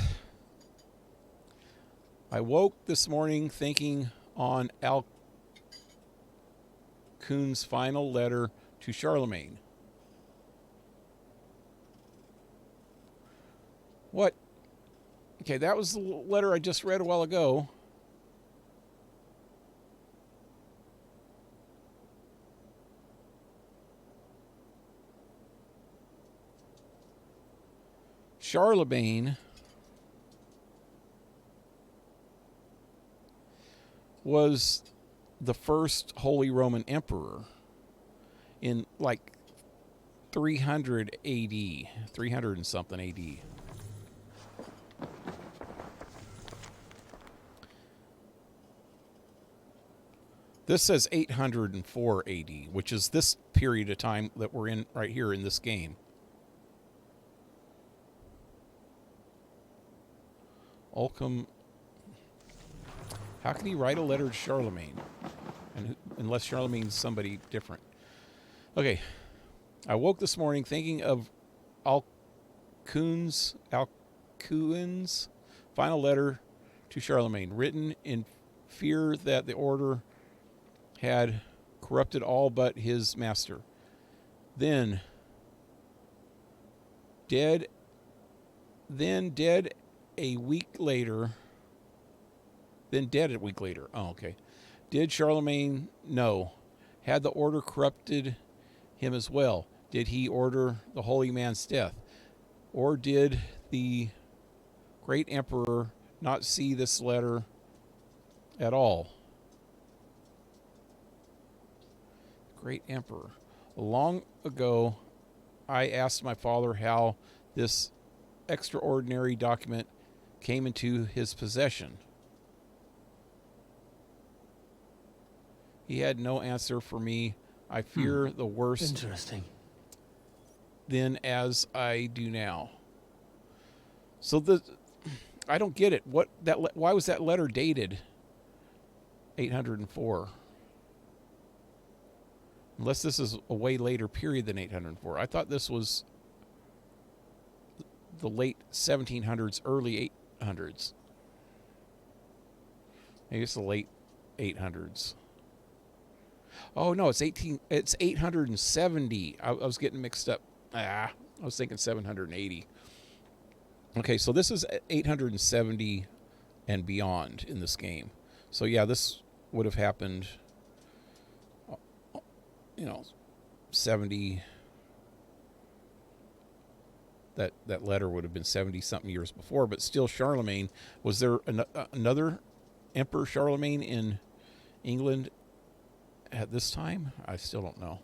I woke this morning thinking on Alcuin's final letter to Charlemagne. What? Okay, that was the letter I just read a while ago. Charlemagne was the first Holy Roman Emperor in like 300 AD, 300 and something AD. This says 804 AD, which is this period of time that we're in right here in this game. Alcum. How can he write a letter to Charlemagne? And unless Charlemagne's somebody different. Okay. I woke this morning thinking of Alcuin's final letter to Charlemagne, written in fear that the order had corrupted all but his master. Then dead a week later. Oh, okay. Did Charlemagne know? Had the order corrupted him as well? Did he order the holy man's death? Or did the great emperor not see this letter at all? Great emperor. Long ago, I asked my father how this extraordinary document came into his possession. He had no answer for me. I fear the worst.
Interesting.
Then as I do now. So I don't get it. Why was that letter dated 804? Unless this is a way later period than 804. I thought this was the late 1700s, early 800s. Maybe it's the late 800s. Oh no, it's 870. I was getting mixed up. I was thinking 780. Okay, so this is 870 and beyond in this game. So yeah, this would have happened, 70. That letter would have been 70-something years before, but still Charlemagne. Was there another Emperor Charlemagne in England at this time? I still don't know.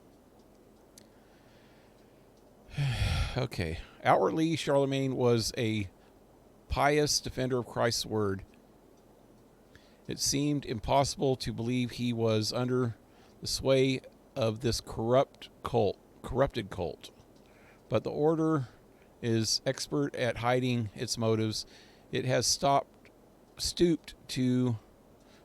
Okay. Outwardly, Charlemagne was a pious defender of Christ's word. It seemed impossible to believe he was under the sway of this corrupted cult. But the order is expert at hiding its motives. It has stooped to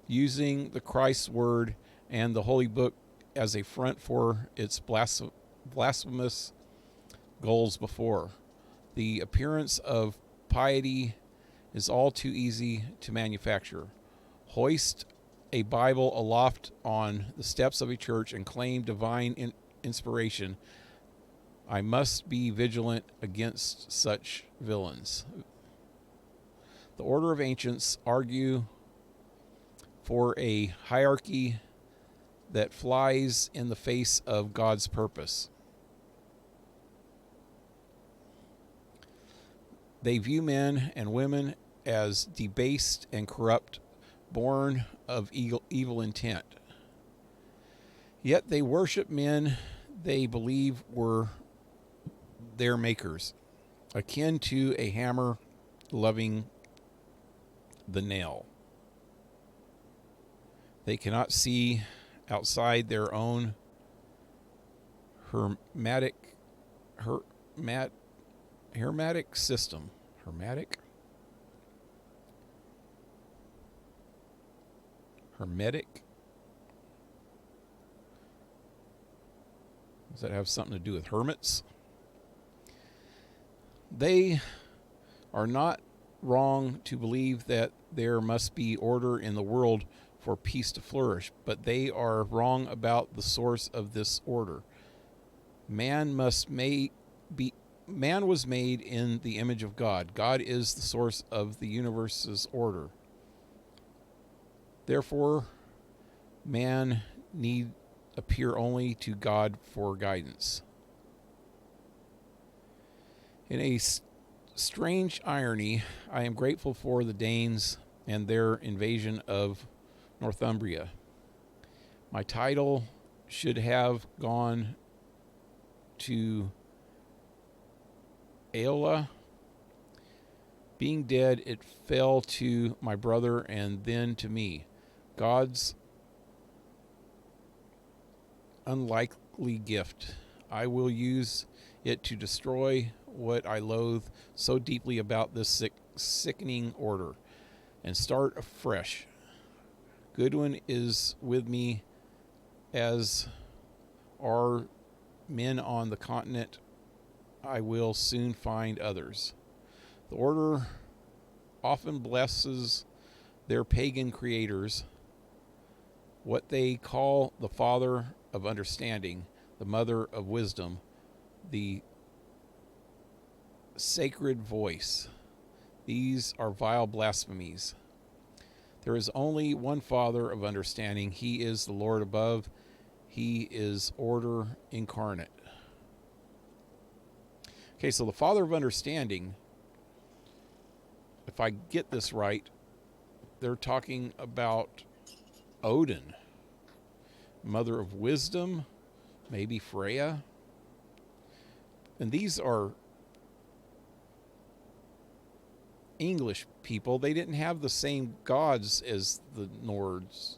using the Christ's word and the holy book as a front for its blasphemous goals before. The appearance of piety is all too easy to manufacture. Hoist a Bible aloft on the steps of a church and claim divine inspiration. I must be vigilant against such villains. The order of ancients argue for a hierarchy that flies in the face of God's purpose. They view men and women as debased and corrupt, born of evil intent. Yet they worship men they believe were their makers, akin to a hammer loving the nail. They cannot see outside their own hermetic system. Hermetic? Does that have something to do with hermits? They are not wrong to believe that there must be order in the world for peace to flourish, but they are wrong about the source of this order. Man was made in the image of God. God is the source of the universe's order. Therefore, man need appear only to God for guidance. In a strange irony, I am grateful for the Danes and their invasion of Northumbria. My title should have gone to Aola. Being dead, it fell to my brother and then to me. God's unlikely gift. I will use it to destroy what I loathe so deeply about this sickening order and start afresh. Goodwin is with me, as are men on the continent. I will soon find others. The order often blesses their pagan creators, what they call the father of understanding, the mother of wisdom, the sacred voice. These are vile blasphemies. There is only one Father of understanding. He is the Lord above. He is order incarnate. Okay, so the Father of understanding, if I get this right, they're talking about Odin, mother of wisdom, maybe Freya. And these are English people. They didn't have the same gods as the Nords.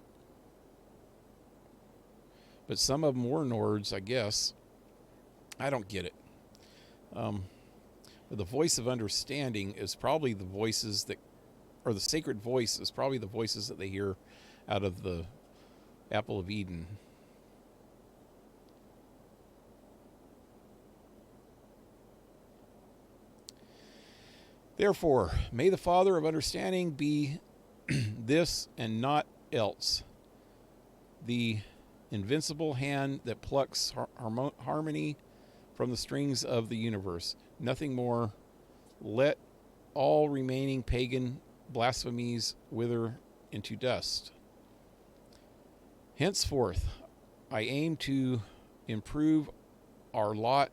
But some of them were Nords, I guess. I don't get it. The voice of understanding is probably the voices that, or the sacred voice is probably the voices that they hear out of the Apple of Eden. Therefore, may the Father of understanding be this and not else. The invincible hand that plucks harmony from the strings of the universe. Nothing more. Let all remaining pagan blasphemies wither into dust. Henceforth, I aim to improve our lot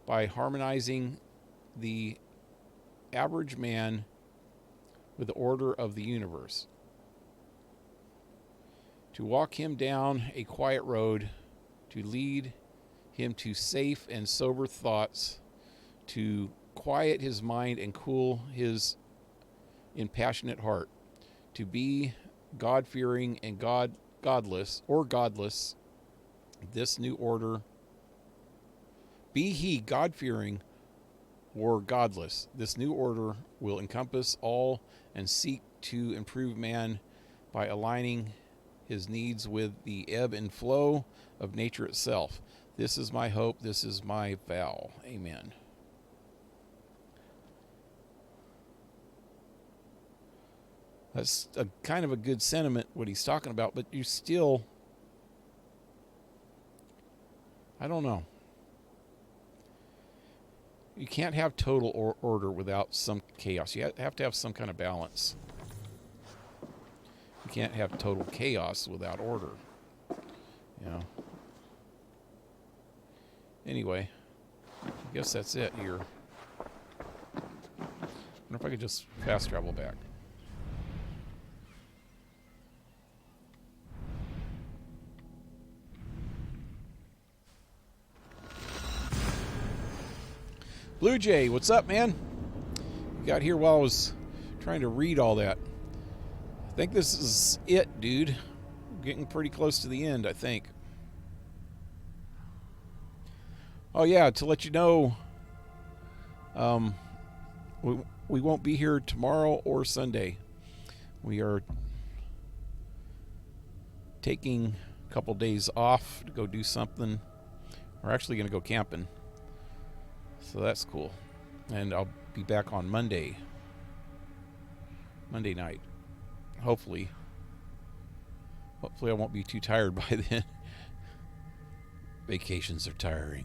by harmonizing the average man with the order of the universe. To walk him down a quiet road, to lead him to safe and sober thoughts, to quiet his mind and cool his impassionate heart, to be God-fearing and godless, this new order. Be he God-fearing or godless, this new order will encompass all and seek to improve man by aligning his needs with the ebb and flow of nature itself. This is my hope. This is my vow. Amen. That's a kind of a good sentiment, what he's talking about, but you still, I don't know. You can't have total order without some chaos. You have to have some kind of balance. You can't have total chaos without order. You know. Anyway, I guess that's it here. I wonder if I could just fast travel back. Blue Jay, what's up, man? You got here while I was trying to read all that. I think this is it, dude. We're getting pretty close to the end, I think. Oh, yeah, to let you know, we won't be here tomorrow or Sunday. We are taking a couple days off to go do something. We're actually going to go camping. So that's cool. And I'll be back on Monday night. Hopefully I won't be too tired by then. Vacations are tiring.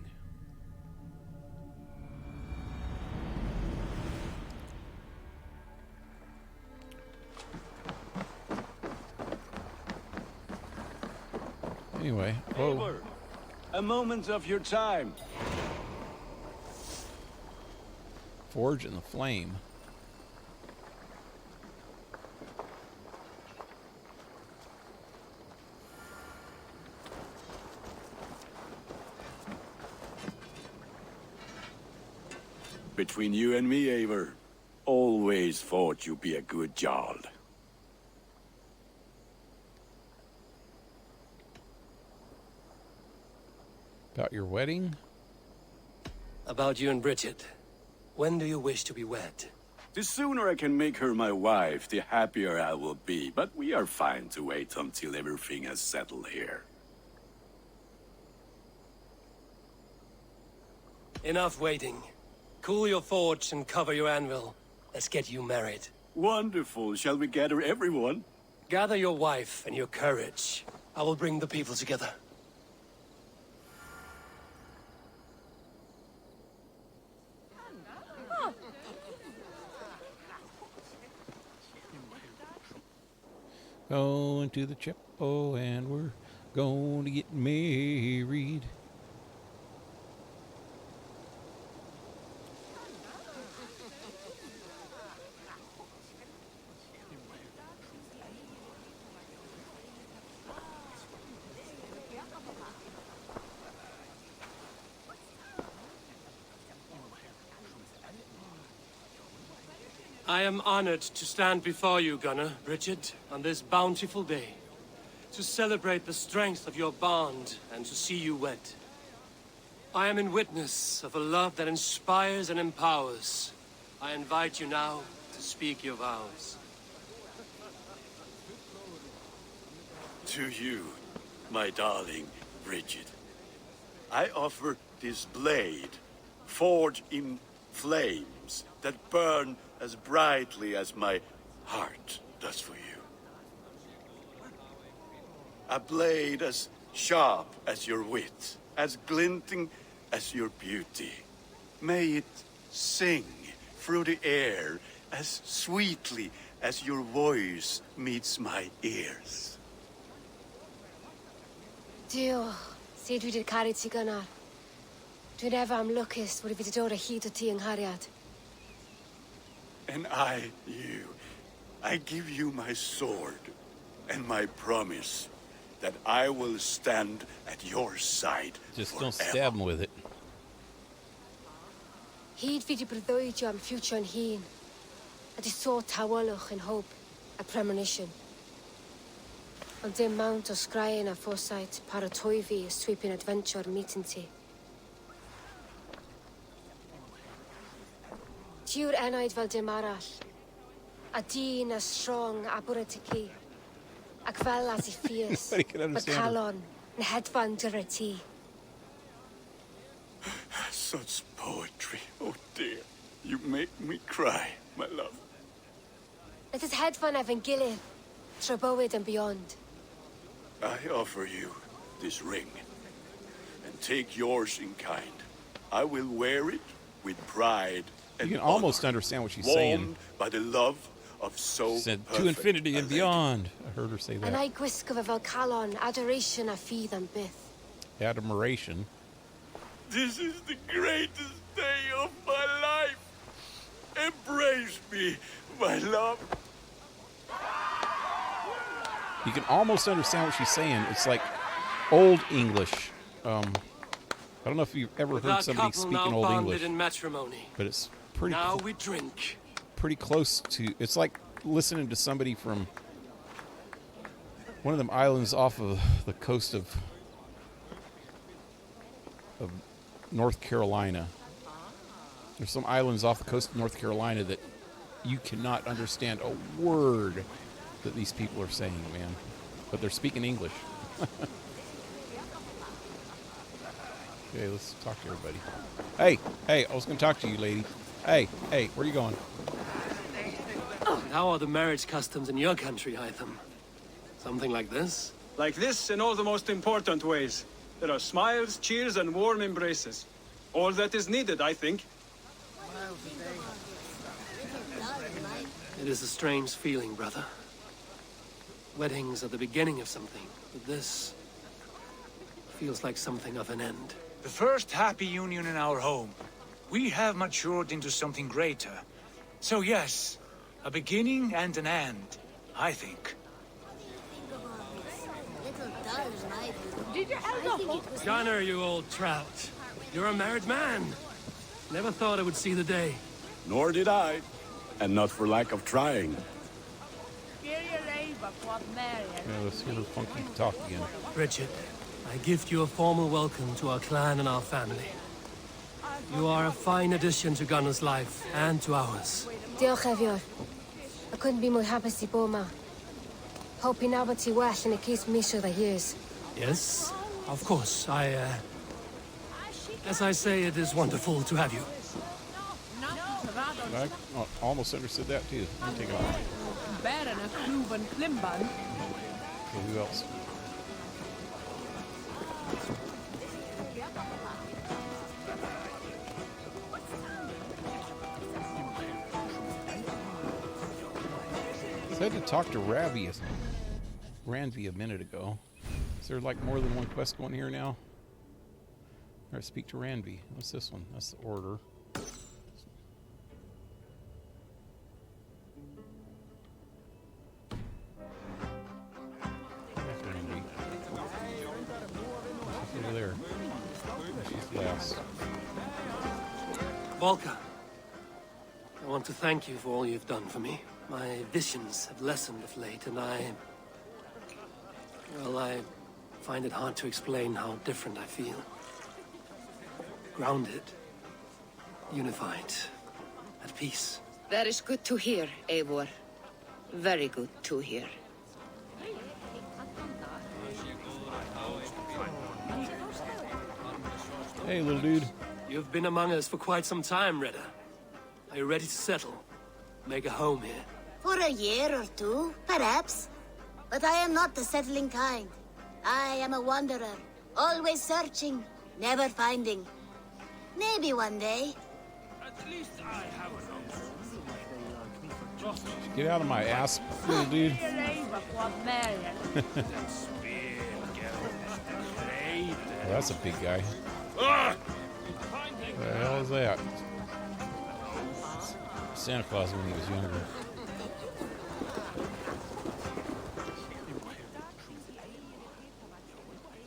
Anyway, whoa.
A moment of your time.
Forge in the flame.
Between you and me, Eivor, always thought you'd be a good Jarl.
About your wedding?
About you and Bridget. When do you wish to be wed?
The sooner I can make her my wife, the happier I will be. But we are fine to wait until everything has settled here.
Enough waiting. Cool your forge and cover your anvil. Let's get you married.
Wonderful. Shall we gather everyone?
Gather your wife and your courage. I will bring the people together.
Going to the chapel and we're going to get married.
I am honored to stand before you, Gunnar, Bridget, on this bountiful day, to celebrate the strength of your bond and to see you wed. I am in witness of a love that inspires and empowers. I invite you now to speak your vows.
To you, my darling Bridget, I offer this blade, forged in flames that burn as brightly as my heart does for you. A blade as sharp as your wit, as glinting as your beauty. May it sing through the air as sweetly as your voice meets my ears.
Dio, sé dwi di'r caru ti gynnar. Dwi'n efo am lwcus bod I fi 'di dod o hyd o ti yng nghariad.
And I give you my sword and my promise that I will stand at your side
Just
forever.
don't stab him with it.
Hyd fi 'di breuddwydio am ffiwtio yn hun. A di sôn tawelwch yn hope a premonition. Ond dim mount o sgraen a foresight paratoi fi a sweeping adventure meeting ti. Tiw'r enaid fel dim arall. A dyn a strong a bwrdd ti ci. Ac fel as I fierce.
Nobody can
Mae
understand her.
calon yn hedfan dyr ti.
Such poetry. Oh dear. You make me cry, my love.
Let us hedfan efo'n gilydd. Tro bywyd and beyond.
I offer you this ring. And take yours in kind. I will wear it with pride and
You can
honor,
almost understand what she's saying.
warmed by the love of so
She said, to
perfect
infinity
a
and
lady.
beyond. I heard her say
And
that.
I gwisgo fe fel calon, adoration a ffydd am byth.
Admiration.
This is the greatest day of my life. Embrace me, my love.
You can almost understand what she's saying. It's like old English. I don't know if you've ever heard
That
somebody
couple
speaking
now
old
bonded
English,
in matrimony.
but it's pretty
Now we drink.
pretty close to. It's like listening to somebody from one of them islands off of the coast of North Carolina. There's some islands off the coast of North Carolina that you cannot understand a word that these people are saying, man. But they're speaking English. Okay, let's talk to everybody. Hey, I was going to talk to you, lady. Hey, where you going?
How are the marriage customs in your country, Hytham? Something like this?
Like this in all the most important ways. There are smiles, cheers, and warm embraces. All that is needed, I think.
It is a strange feeling, brother. Weddings are the beginning of something, but this feels like something of an end.
The first happy union in our home. We have matured into something greater. So yes, a beginning and an end, I think.
Gunner, you old trout. You're a married man. Never thought I would see the day.
Nor did I. And not for lack of trying.
Yeah, let's hear her funky talk again.
Richard, I gift you a formal welcome to our clan and our family. You are a fine addition to Gunner's life and to ours.
Diolch Efior. I couldn't be more happy to bo ma. Hope I nabod ti well yn y cys misio the years.
Yes, of course. As I say, it is wonderful to have you.
I almost understood that too. Let me take it off. Okay, who else? I had to talk to Ranvi a minute ago. Is there like more than one quest going here now? All right, speak to Ranvi. What's this one? That's the order. Over there. She's last.
Volker, I want to thank you for all you've done for me. My visions have lessened of late, and I find it hard to explain how different I feel. Grounded, unified, at peace.
That is good to hear, Eivor. Very good to hear.
Hey, little dude.
You've been among us for quite some time, Redder. Are you ready to settle? Make a home here?
For a year or two, perhaps. But I am not the settling kind.
I am a wanderer, always searching, never finding. Maybe one day.
At least I have
Get out of my ass, little dude. Oh, that's a big guy. What the hell is that? Santa Claus when he was younger.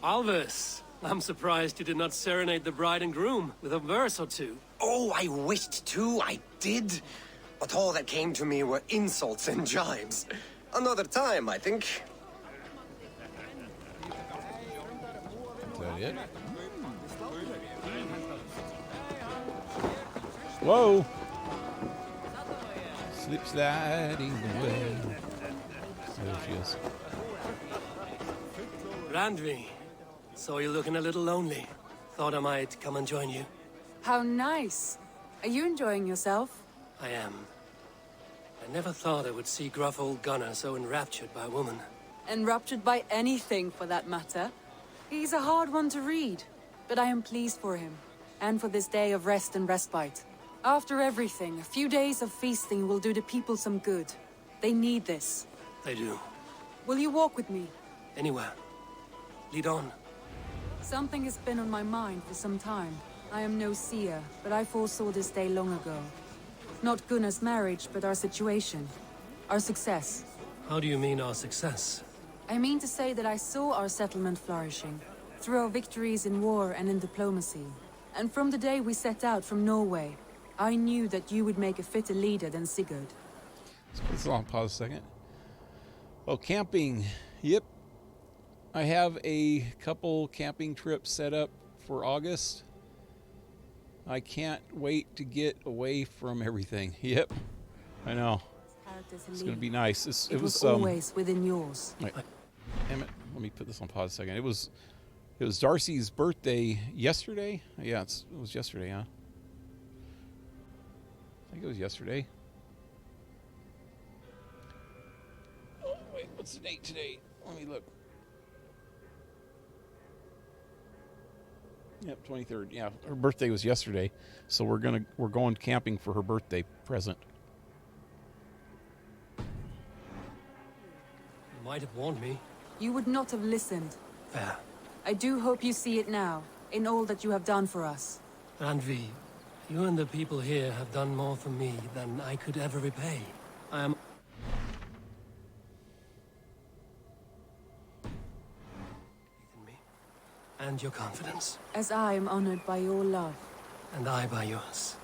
Alvis, I'm surprised you did not serenade the bride and groom with a verse or two.
Oh, I wished to, I did. But all that came to me were insults and jibes. Another time, I think.
Is that it? Whoa! Slip sliding away. There she is.
Randvi, saw you looking a little lonely. Thought I might come and join you.
How nice. Are you enjoying yourself?
I am. I never thought I would see gruff old Gunnar so enraptured by a woman.
Enraptured by anything, for that matter. He's a hard one to read, but I am pleased for him, and for this day of rest and respite. After everything, a few days of feasting will do the people some good. They need this.
They do.
Will you walk with me?
Anywhere. Lead on.
Something has been on my mind for some time. I am no seer, but I foresaw this day long ago. Not Gunnar's marriage, but our situation. Our success.
How do you mean our success?
I mean to say that I saw our settlement flourishing, through our victories in war and in diplomacy. And from the day we set out from Norway, I knew that you would make a fitter leader than Sigurd.
Let's put this on pause a second. Oh, camping. Yep. I have a couple camping trips set up for August. I can't wait to get away from everything. Yep. I know. It's going to be nice.
It was always within yours.
Wait. Damn it. Let me put this on pause a second. It was Darcy's birthday yesterday. Yeah, it was yesterday, huh? I think it was yesterday. Oh, wait, what's the date today? Let me look. Yep, 23rd. Yeah, her birthday was yesterday, so we're going camping for her birthday present.
You might have warned me.
You would not have listened.
Fair.
I do hope you see it now, in all that you have done for us.
Randvi, you and the people here have done more for me than I could ever repay. I am... And your confidence.
As I am honored by your love.
And I by yours.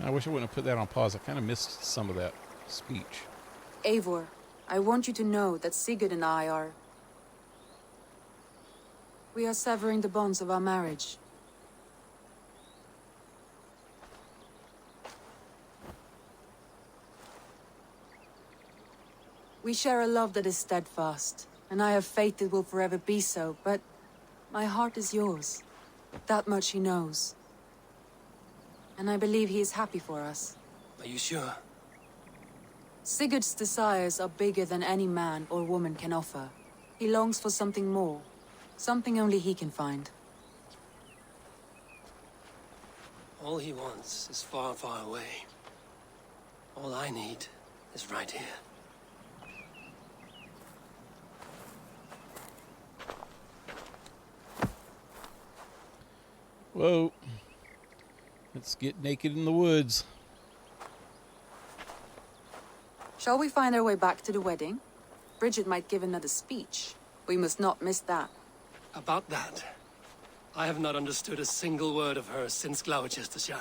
I wish I wouldn't have put that on pause. I kind of missed some of that speech.
Eivor, I want you to know that Sigurd and I are... We are severing the bonds of our marriage. We share a love that is steadfast, and I have faith it will forever be so, but my heart is yours. That much he knows. And I believe he is happy for us.
Are you sure?
Sigurd's desires are bigger than any man or woman can offer. He longs for something more, something only he can find.
All he wants is far, far away. All I need is right here.
Whoa. Let's get naked in the woods.
Shall we find our way back to the wedding? Bridget might give another speech. We must not miss that.
About that, I have not understood a single word of hers since Gloucestershire.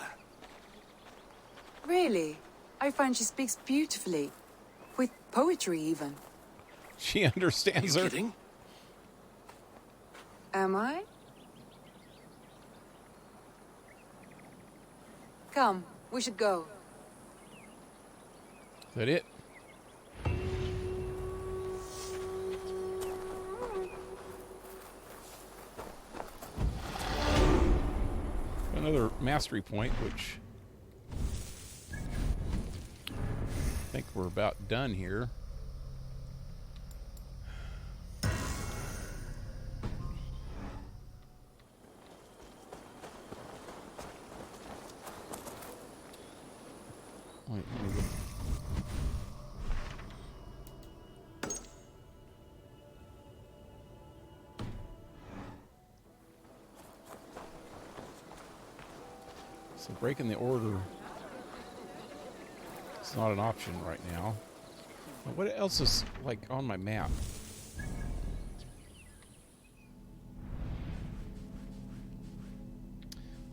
Really? I find she speaks beautifully. With poetry, even.
She understands
Are you
her.
kidding?
Am I? Come, we should go.
Is that it? another mastery point, which I think we're about done here. Wait, let me look. So breaking the order is not an option right now. Now, what else is like on my map?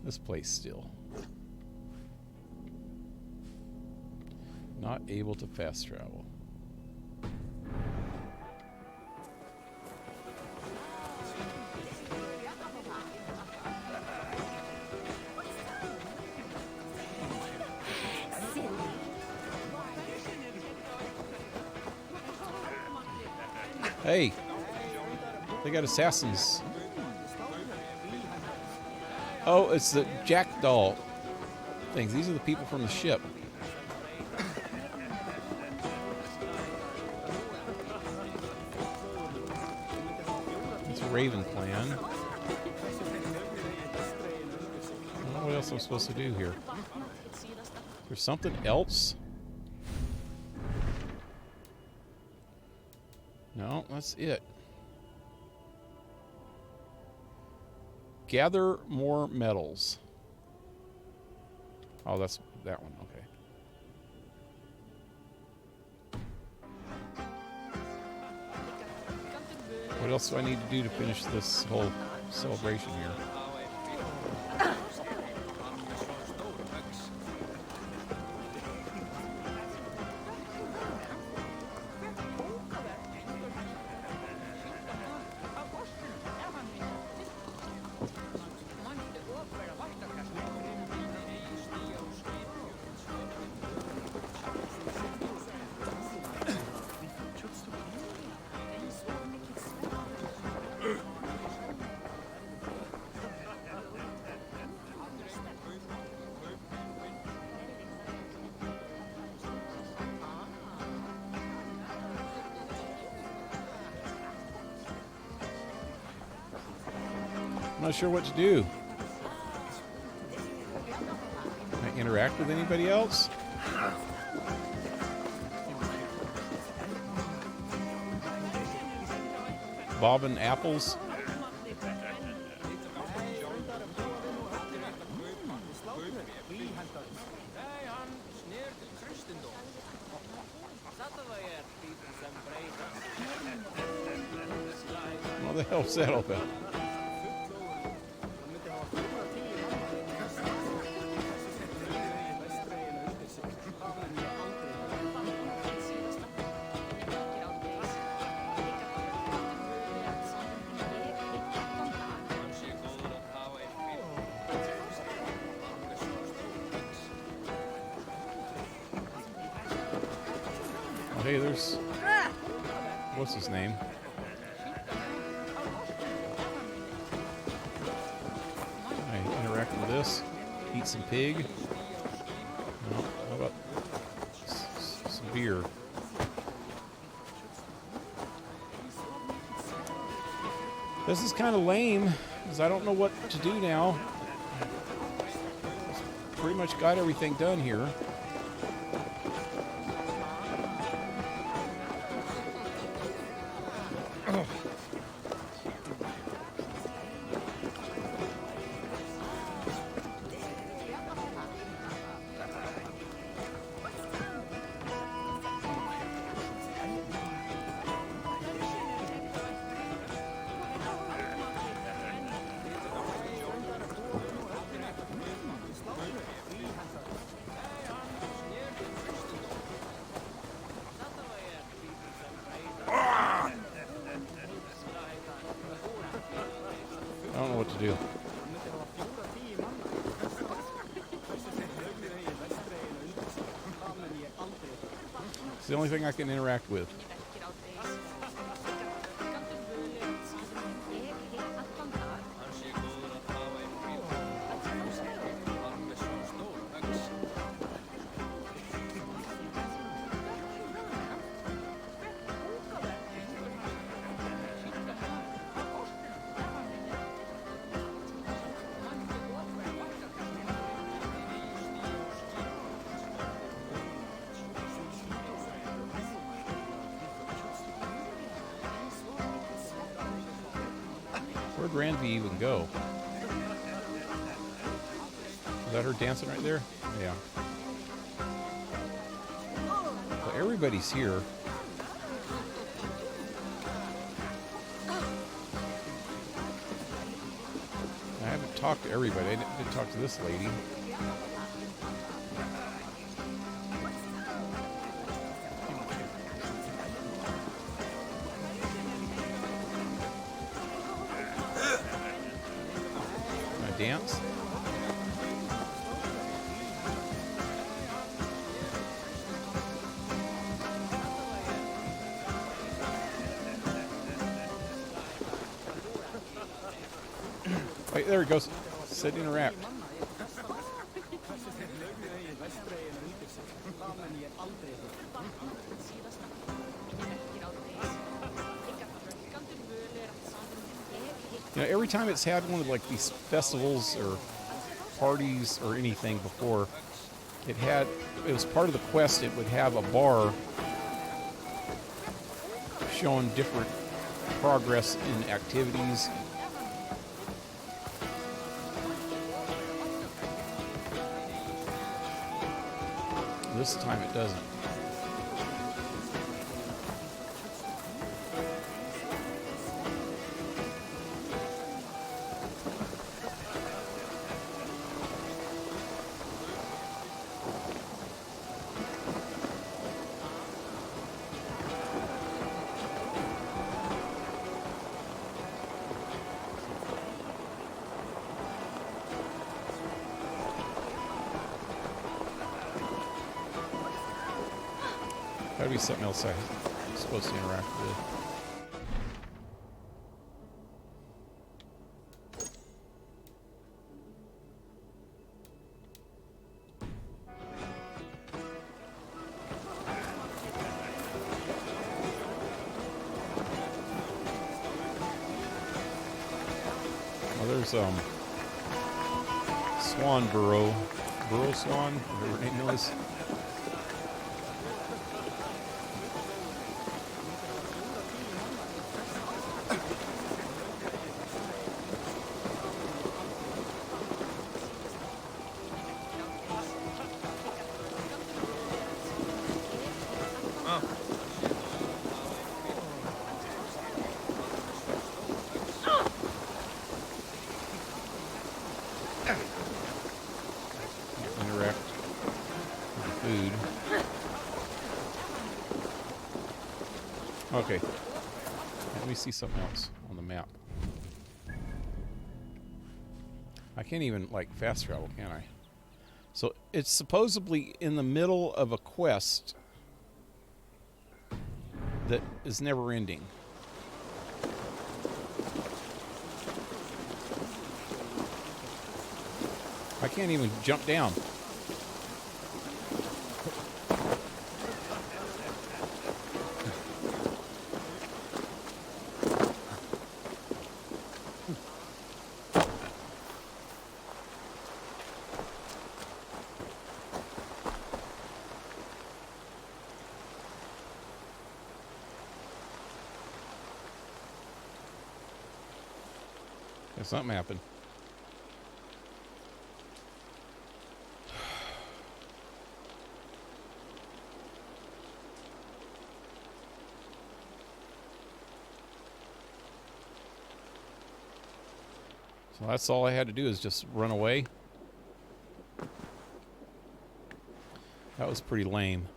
This place still. Not able to fast travel. Hey, they got assassins. Oh, it's the jackdaw things. These are the people from the ship. It's a Raven clan. I don't know what else I'm supposed to do here. There's something else? No, that's it. Gather more metals. Oh, that's that one. Okay. What else do I need to do to finish this whole celebration here? I'm not sure what to do. Can I interact with anybody else? Bobbing apples? What the hell's that all about? Hey, there's... what's his name? I interact with this. Eat some pig. No, how about some beer? This is kind of lame, because I don't know what to do now. Pretty much got everything done here. I don't know what to do. It's the only thing I can interact with. Where'd Ranvi even go? Is that her dancing right there? Yeah. Well, everybody's here. I haven't talked to everybody. I didn't talk to this lady. Can I dance? Wait, there it goes. Sit and interact. You know, every time it's had one of like these festivals or parties or anything before, it was part of the quest. It would have a bar showing different progress in activities. This time it doesn't. Gotta be something else I'm supposed to interact with. Well, there's Swan Burrow Swan, whatever her name is. Interact with the food. Okay. Let me see something else on the map. I can't even, like, fast travel, can I? So, it's supposedly in the middle of a quest that is never ending. I can't even jump down. Yeah, something happened. So that's all I had to do is just run away. That was pretty lame.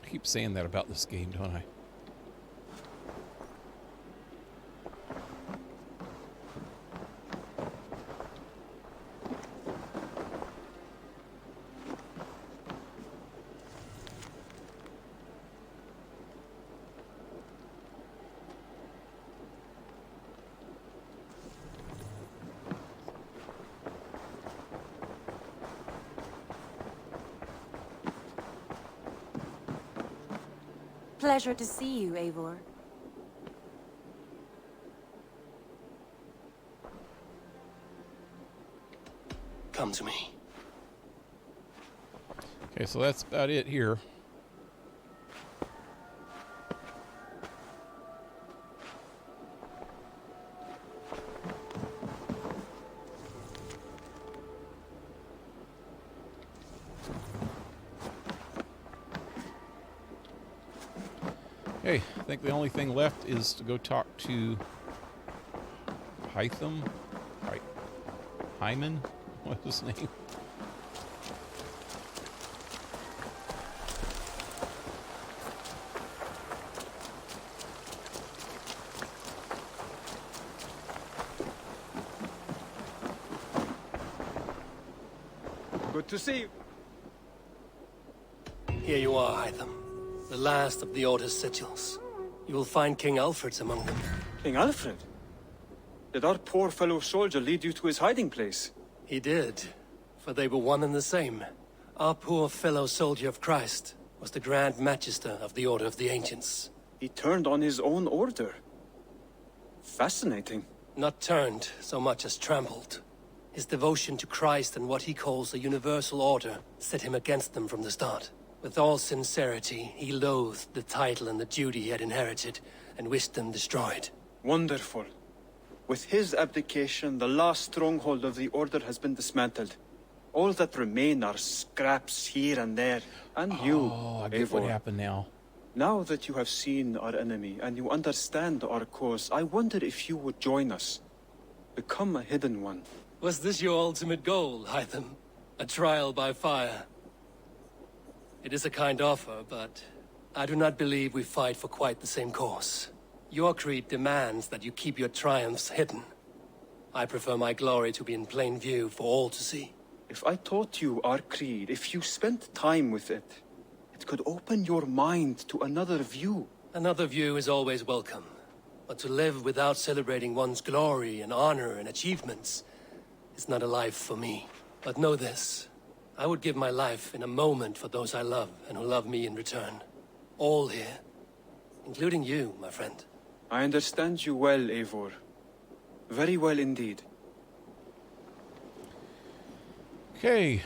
I keep saying that about this game, don't I?
Pleasure to see you, Eivor.
Come to me.
Okay, so that's about it here. Okay, I think the only thing left is to go talk to Hyman. Hyman? What's his name?
Good to see you.
Here you are, Hytham. The last of the Order's sigils. You will find King Alfred's among them.
King Alfred? Did our poor fellow soldier lead you to his hiding place?
He did, for they were one and the same. Our poor fellow soldier of Christ was the Grand Magister of the Order of the Ancients.
He turned on his own order. Fascinating.
Not turned so much as trampled. His devotion to Christ and what he calls a universal order set him against them from the start. With all sincerity, he loathed the title and the duty he had inherited, and wished them destroyed.
Wonderful. With his abdication, the last stronghold of the Order has been dismantled. All that remain are scraps here and there. And you,
I get what happened now.
Now that you have seen our enemy, and you understand our cause, I wonder if you would join us. Become a hidden one.
Was this your ultimate goal, Hytham? A trial by fire? It is a kind offer, but I do not believe we fight for quite the same cause. Your creed demands that you keep your triumphs hidden. I prefer my glory to be in plain view for all to see.
If I taught you our creed, if you spent time with it, it could open your mind to another view.
Another view is always welcome. But to live without celebrating one's glory and honor and achievements is not a life for me. But know this. I would give my life in a moment for those I love and who love me in return. All here. Including you, my friend.
I understand you well, Eivor. Very well indeed.
Okay.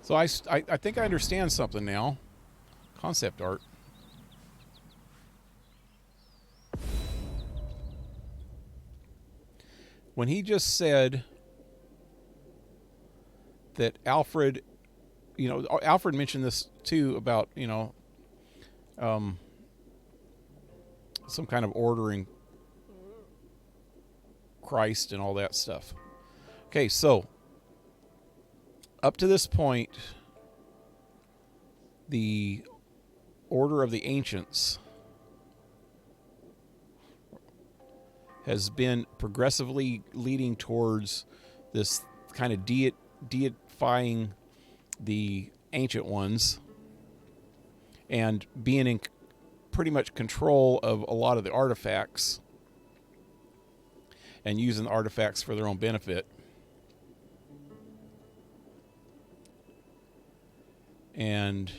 So I think I understand something now. Concept art. When he just said that Alfred, Alfred mentioned this too about, some kind of ordering Christ and all that stuff. Okay, so up to this point, the Order of the Ancients has been progressively leading towards this kind of deifying the Ancient Ones and being in pretty much control of a lot of the artifacts and using the artifacts for their own benefit. And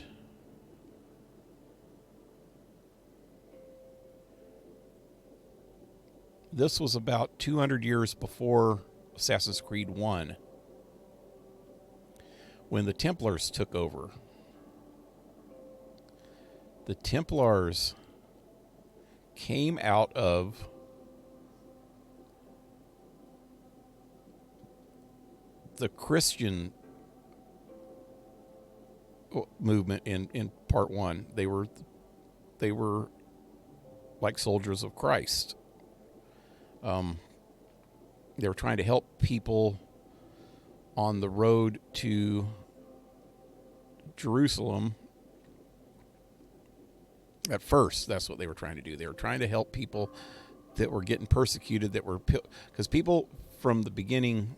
this was about 200 years before Assassin's Creed 1, when the Templars took over. The Templars came out of the Christian movement in part 1. They were like soldiers of Christ. They were trying to help people on the road to Jerusalem. At first, that's what they were trying to do. They were trying to help people that were getting persecuted, because people from the beginning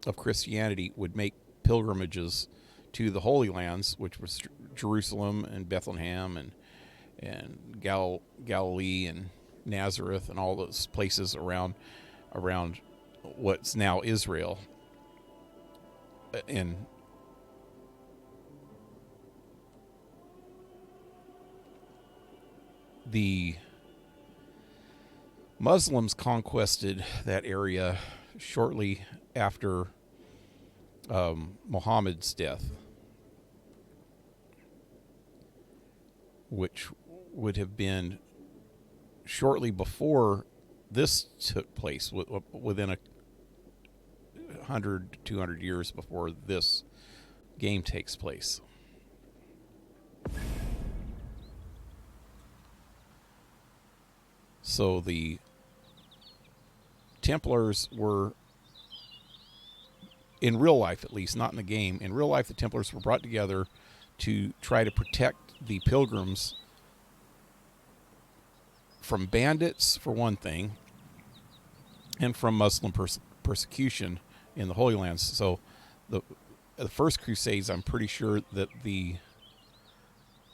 of Christianity would make pilgrimages to the Holy Lands, which was Jerusalem and Bethlehem and Galilee and Nazareth and all those places around what's now Israel. And the Muslims conquested that area shortly after Muhammad's death, which would have been shortly before this took place, within 100 to 200 years before this game takes place. So the Templars were, in real life at least, not in the game, in real life the Templars were brought together to try to protect the pilgrims from bandits, for one thing, and from Muslim persecution in the Holy Lands. So the first Crusades, I'm pretty sure that the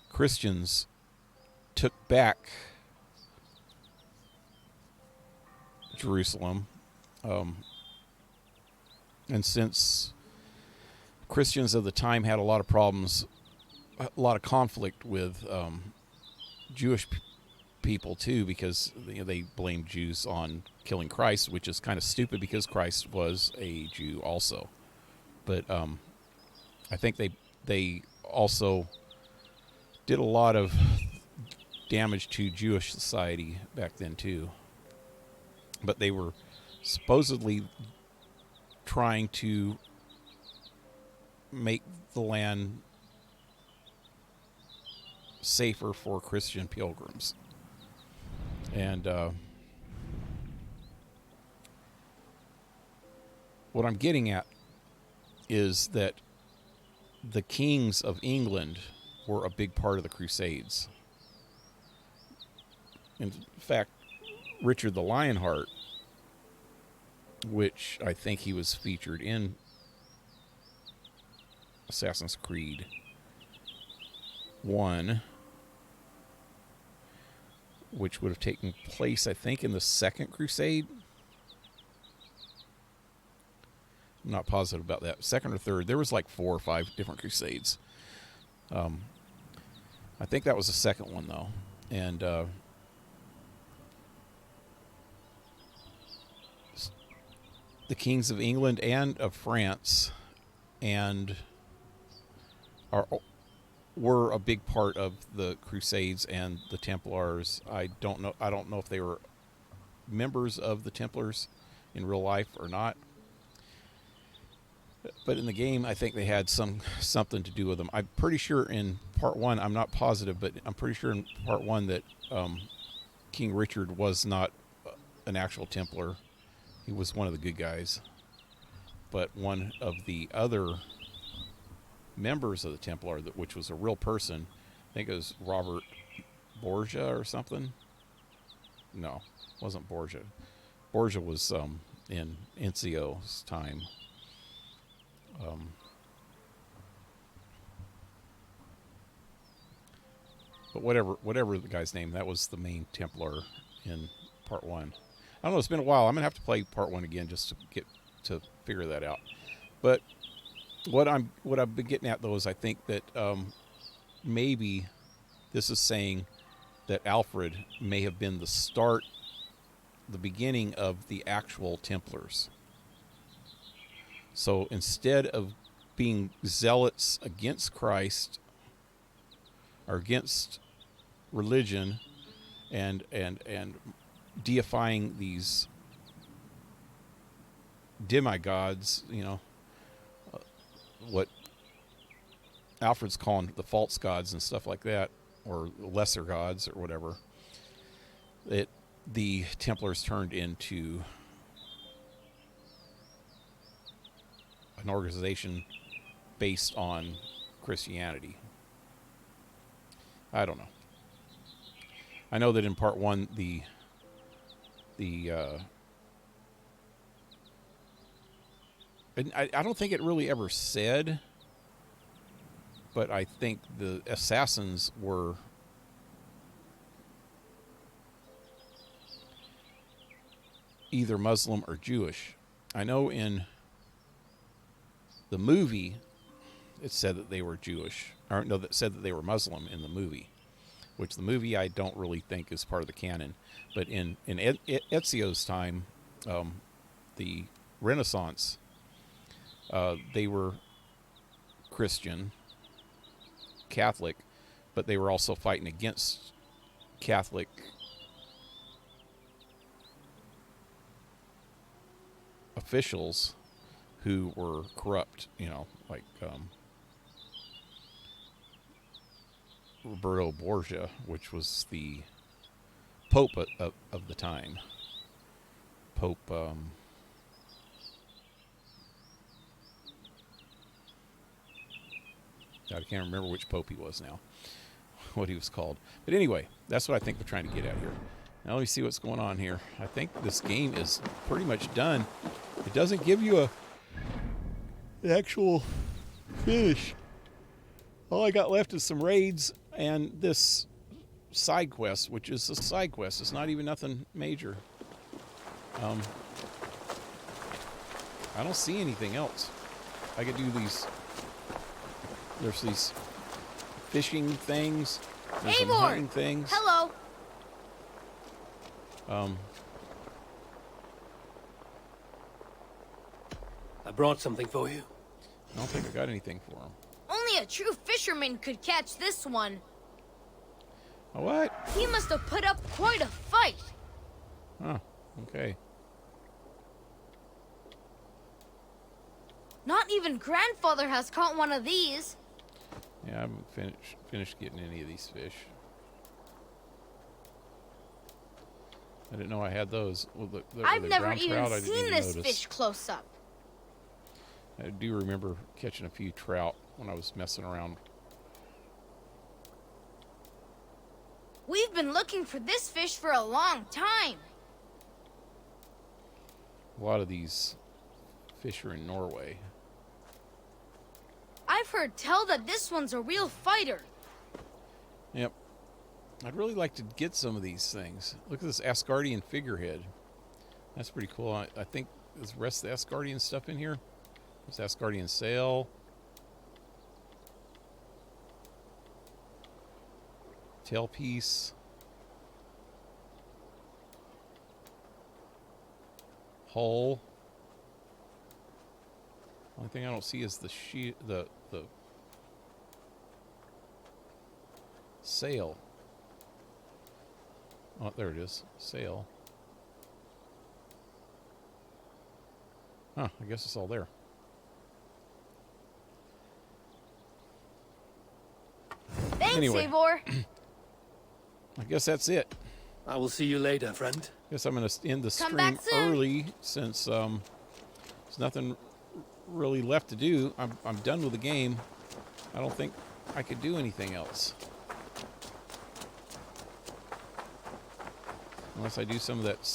Christians took back Jerusalem, and since Christians of the time had a lot of problems, a lot of conflict with Jewish people too, because they blamed Jews on killing Christ, which is kind of stupid because Christ was a Jew also. But I think they also did a lot of damage to Jewish society back then too. But they were supposedly trying to make the land safer for Christian pilgrims. And what I'm getting at is that the kings of England were a big part of the Crusades. In fact, Richard the Lionheart, which I think he was featured in Assassin's Creed 1, which would have taken place, I think, in the Second Crusade. I'm not positive about that. Second or third. There was like 4 or 5 different Crusades. I think that was the second one, though. And the kings of England and of France and were a big part of the Crusades and the Templars. I don't know if they were members of the Templars in real life or not. But in the game, I think they had something to do with them. I'm pretty sure in part 1, I'm not positive, but I'm pretty sure in part 1 that King Richard was not an actual Templar. He was one of the good guys. But one of the other members of the Templar, which was a real person, I think it was Robert Borgia or something. No, it wasn't Borgia. Borgia was in Enzio's time. But whatever the guy's name, that was the main Templar in part 1. I don't know, it's been a while. I'm gonna have to play part 1 again just to figure that out. But what I've been getting at though is I think that maybe this is saying that Alfred may have been the beginning of the actual Templars. So instead of being zealots against Christ or against religion and deifying these demigods, what Alfred's calling the false gods and stuff like that, or lesser gods or whatever, the Templars turned into an organization based on Christianity. I don't know. I know that in part 1, and I don't think it really ever said, but I think the assassins were either Muslim or Jewish. I know in the movie it said that they were Jewish, or no, that said that they were Muslim in the movie, which the movie I don't really think is part of the canon. But in Ezio's time, the Renaissance, they were Christian, Catholic, but they were also fighting against Catholic officials who were corrupt, like Roberto Borgia, which was the Pope of the time. Pope, I can't remember which Pope he was now, what he was called. But anyway, that's what I think we're trying to get at here. Now let me see what's going on here. I think this game is pretty much done. It doesn't give you an actual finish. All I got left is some raids and this side quest, which is a side quest. It's not even nothing major. I don't see anything else. I could do these. There's these fishing things. There's some hunting things.
Hello.
I brought something for you.
I don't think I got anything for him.
Only a true fisherman could catch this one.
A what?
He must have put up quite a fight.
Huh. Okay.
Not even grandfather has caught one of these.
Yeah, I haven't finished getting any of these fish. I didn't know I had those. Well,
I've never
brown
even
trout, I didn't
seen
even
this
notice.
fish close up.
I do remember catching a few trout when I was messing around.
We've been looking for this fish for a long time.
A lot of these fish are in Norway.
I've heard tell that this one's a real fighter.
Yep. I'd really like to get some of these things. Look at this Asgardian figurehead. That's pretty cool. I think there's the rest of the Asgardian stuff in here. There's Asgardian sail. Tailpiece. Hull. Only thing I don't see is the sail. Oh, there it is. Sail. Huh, I guess it's all there.
Thanks,
Anyway.
Eivor.
I guess that's it.
I will see you later, friend.
Guess I'm going to end the
Come
stream
back soon.
early since there's nothing really left to do. I'm done with the game. I don't think I could do anything else. Unless I do some of that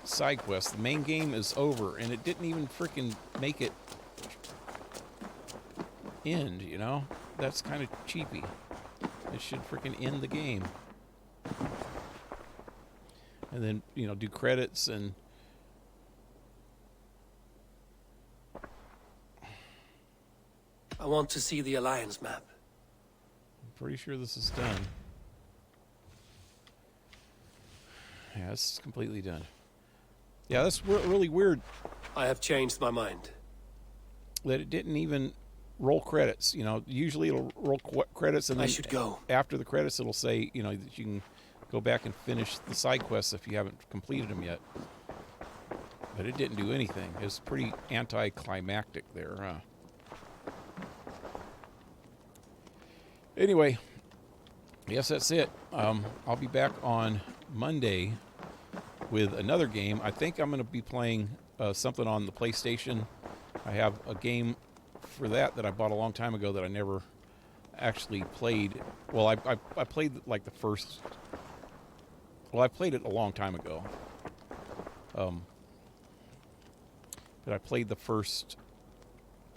side quest. The main game is over, and it didn't even freaking make it end, you know? That's kind of cheapy. It should freaking end the game. And then, you know, do credits and...
I want to see the Alliance map.
I'm pretty sure this is done. Yeah, it's completely done. Yeah, that's really weird.
I have changed my mind.
That it didn't even roll credits. You know, usually it'll roll credits, and then
I should go.
After the credits, it'll say, you know, that you can go back and finish the side quests if you haven't completed them yet. But it didn't do anything. It was pretty anticlimactic there, huh? Anyway, yes, that's it. I'll be back on Monday with another game. I think I'm going to be playing something on the PlayStation. I have a game for that I bought a long time ago that I never actually played. Well, I played like the first... Well, I played it a long time ago. But I played the first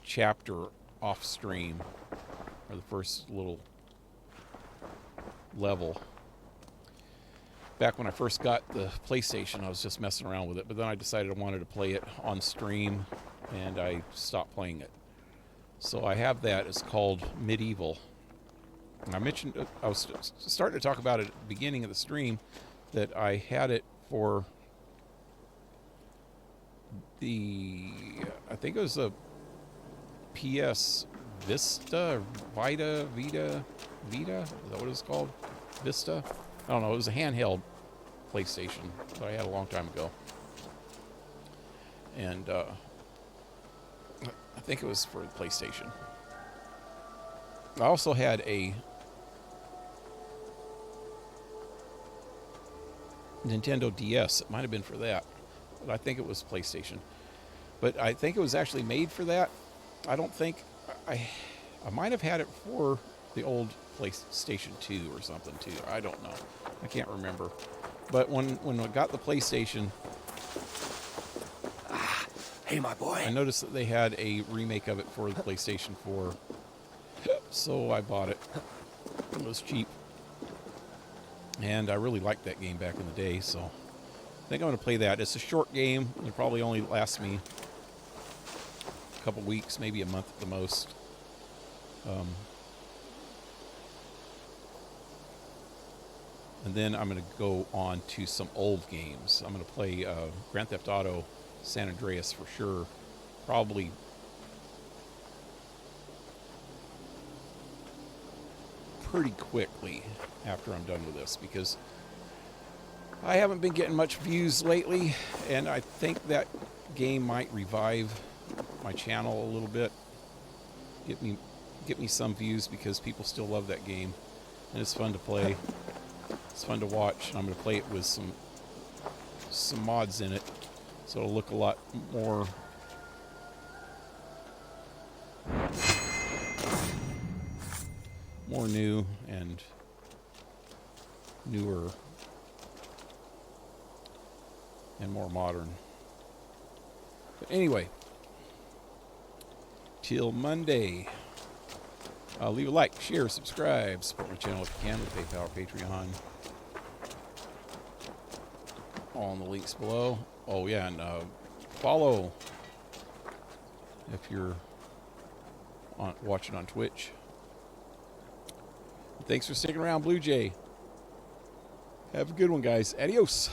chapter off stream, or the first little level. Back when I first got the PlayStation, I was just messing around with it, but then I decided I wanted to play it on stream, and I stopped playing it. So I have that. It's called Medieval. And I mentioned, I was starting to talk about it at the beginning of the stream, that I had it for the, I think it was a PS Vita? Is that what it's called? Vista? I don't know. It was a handheld PlayStation that I had a long time ago. And I think it was for the PlayStation. I also had a Nintendo DS. It might have been for that, but I think it was PlayStation. But I think it was actually made for that. I don't think I might have had it for the old PlayStation 2 or something too. I don't know. I can't remember. But when I got the PlayStation,
hey, my boy.
I noticed that they had a remake of it for the PlayStation 4. So I bought it. It was cheap. And I really liked that game back in the day, so I think I'm going to play that. It's a short game. It'll probably only last me a couple weeks, maybe a month at the most. And then I'm going to go on to some old games. I'm going to play Grand Theft Auto San Andreas for sure. Probably pretty quickly after I'm done with this, because I haven't been getting much views lately, and I think that game might revive my channel a little bit. Get me some views, because people still love that game, and it's fun to play. It's fun to watch, and I'm going to play it with some mods in it, so it'll look a lot more new and newer and more modern. But anyway, till Monday, leave a like, share, subscribe, support my channel if you can with PayPal or Patreon. All in the links below. Oh yeah, and follow if you're watching on Twitch. Thanks for sticking around, Blue Jay. Have a good one, guys. Adios.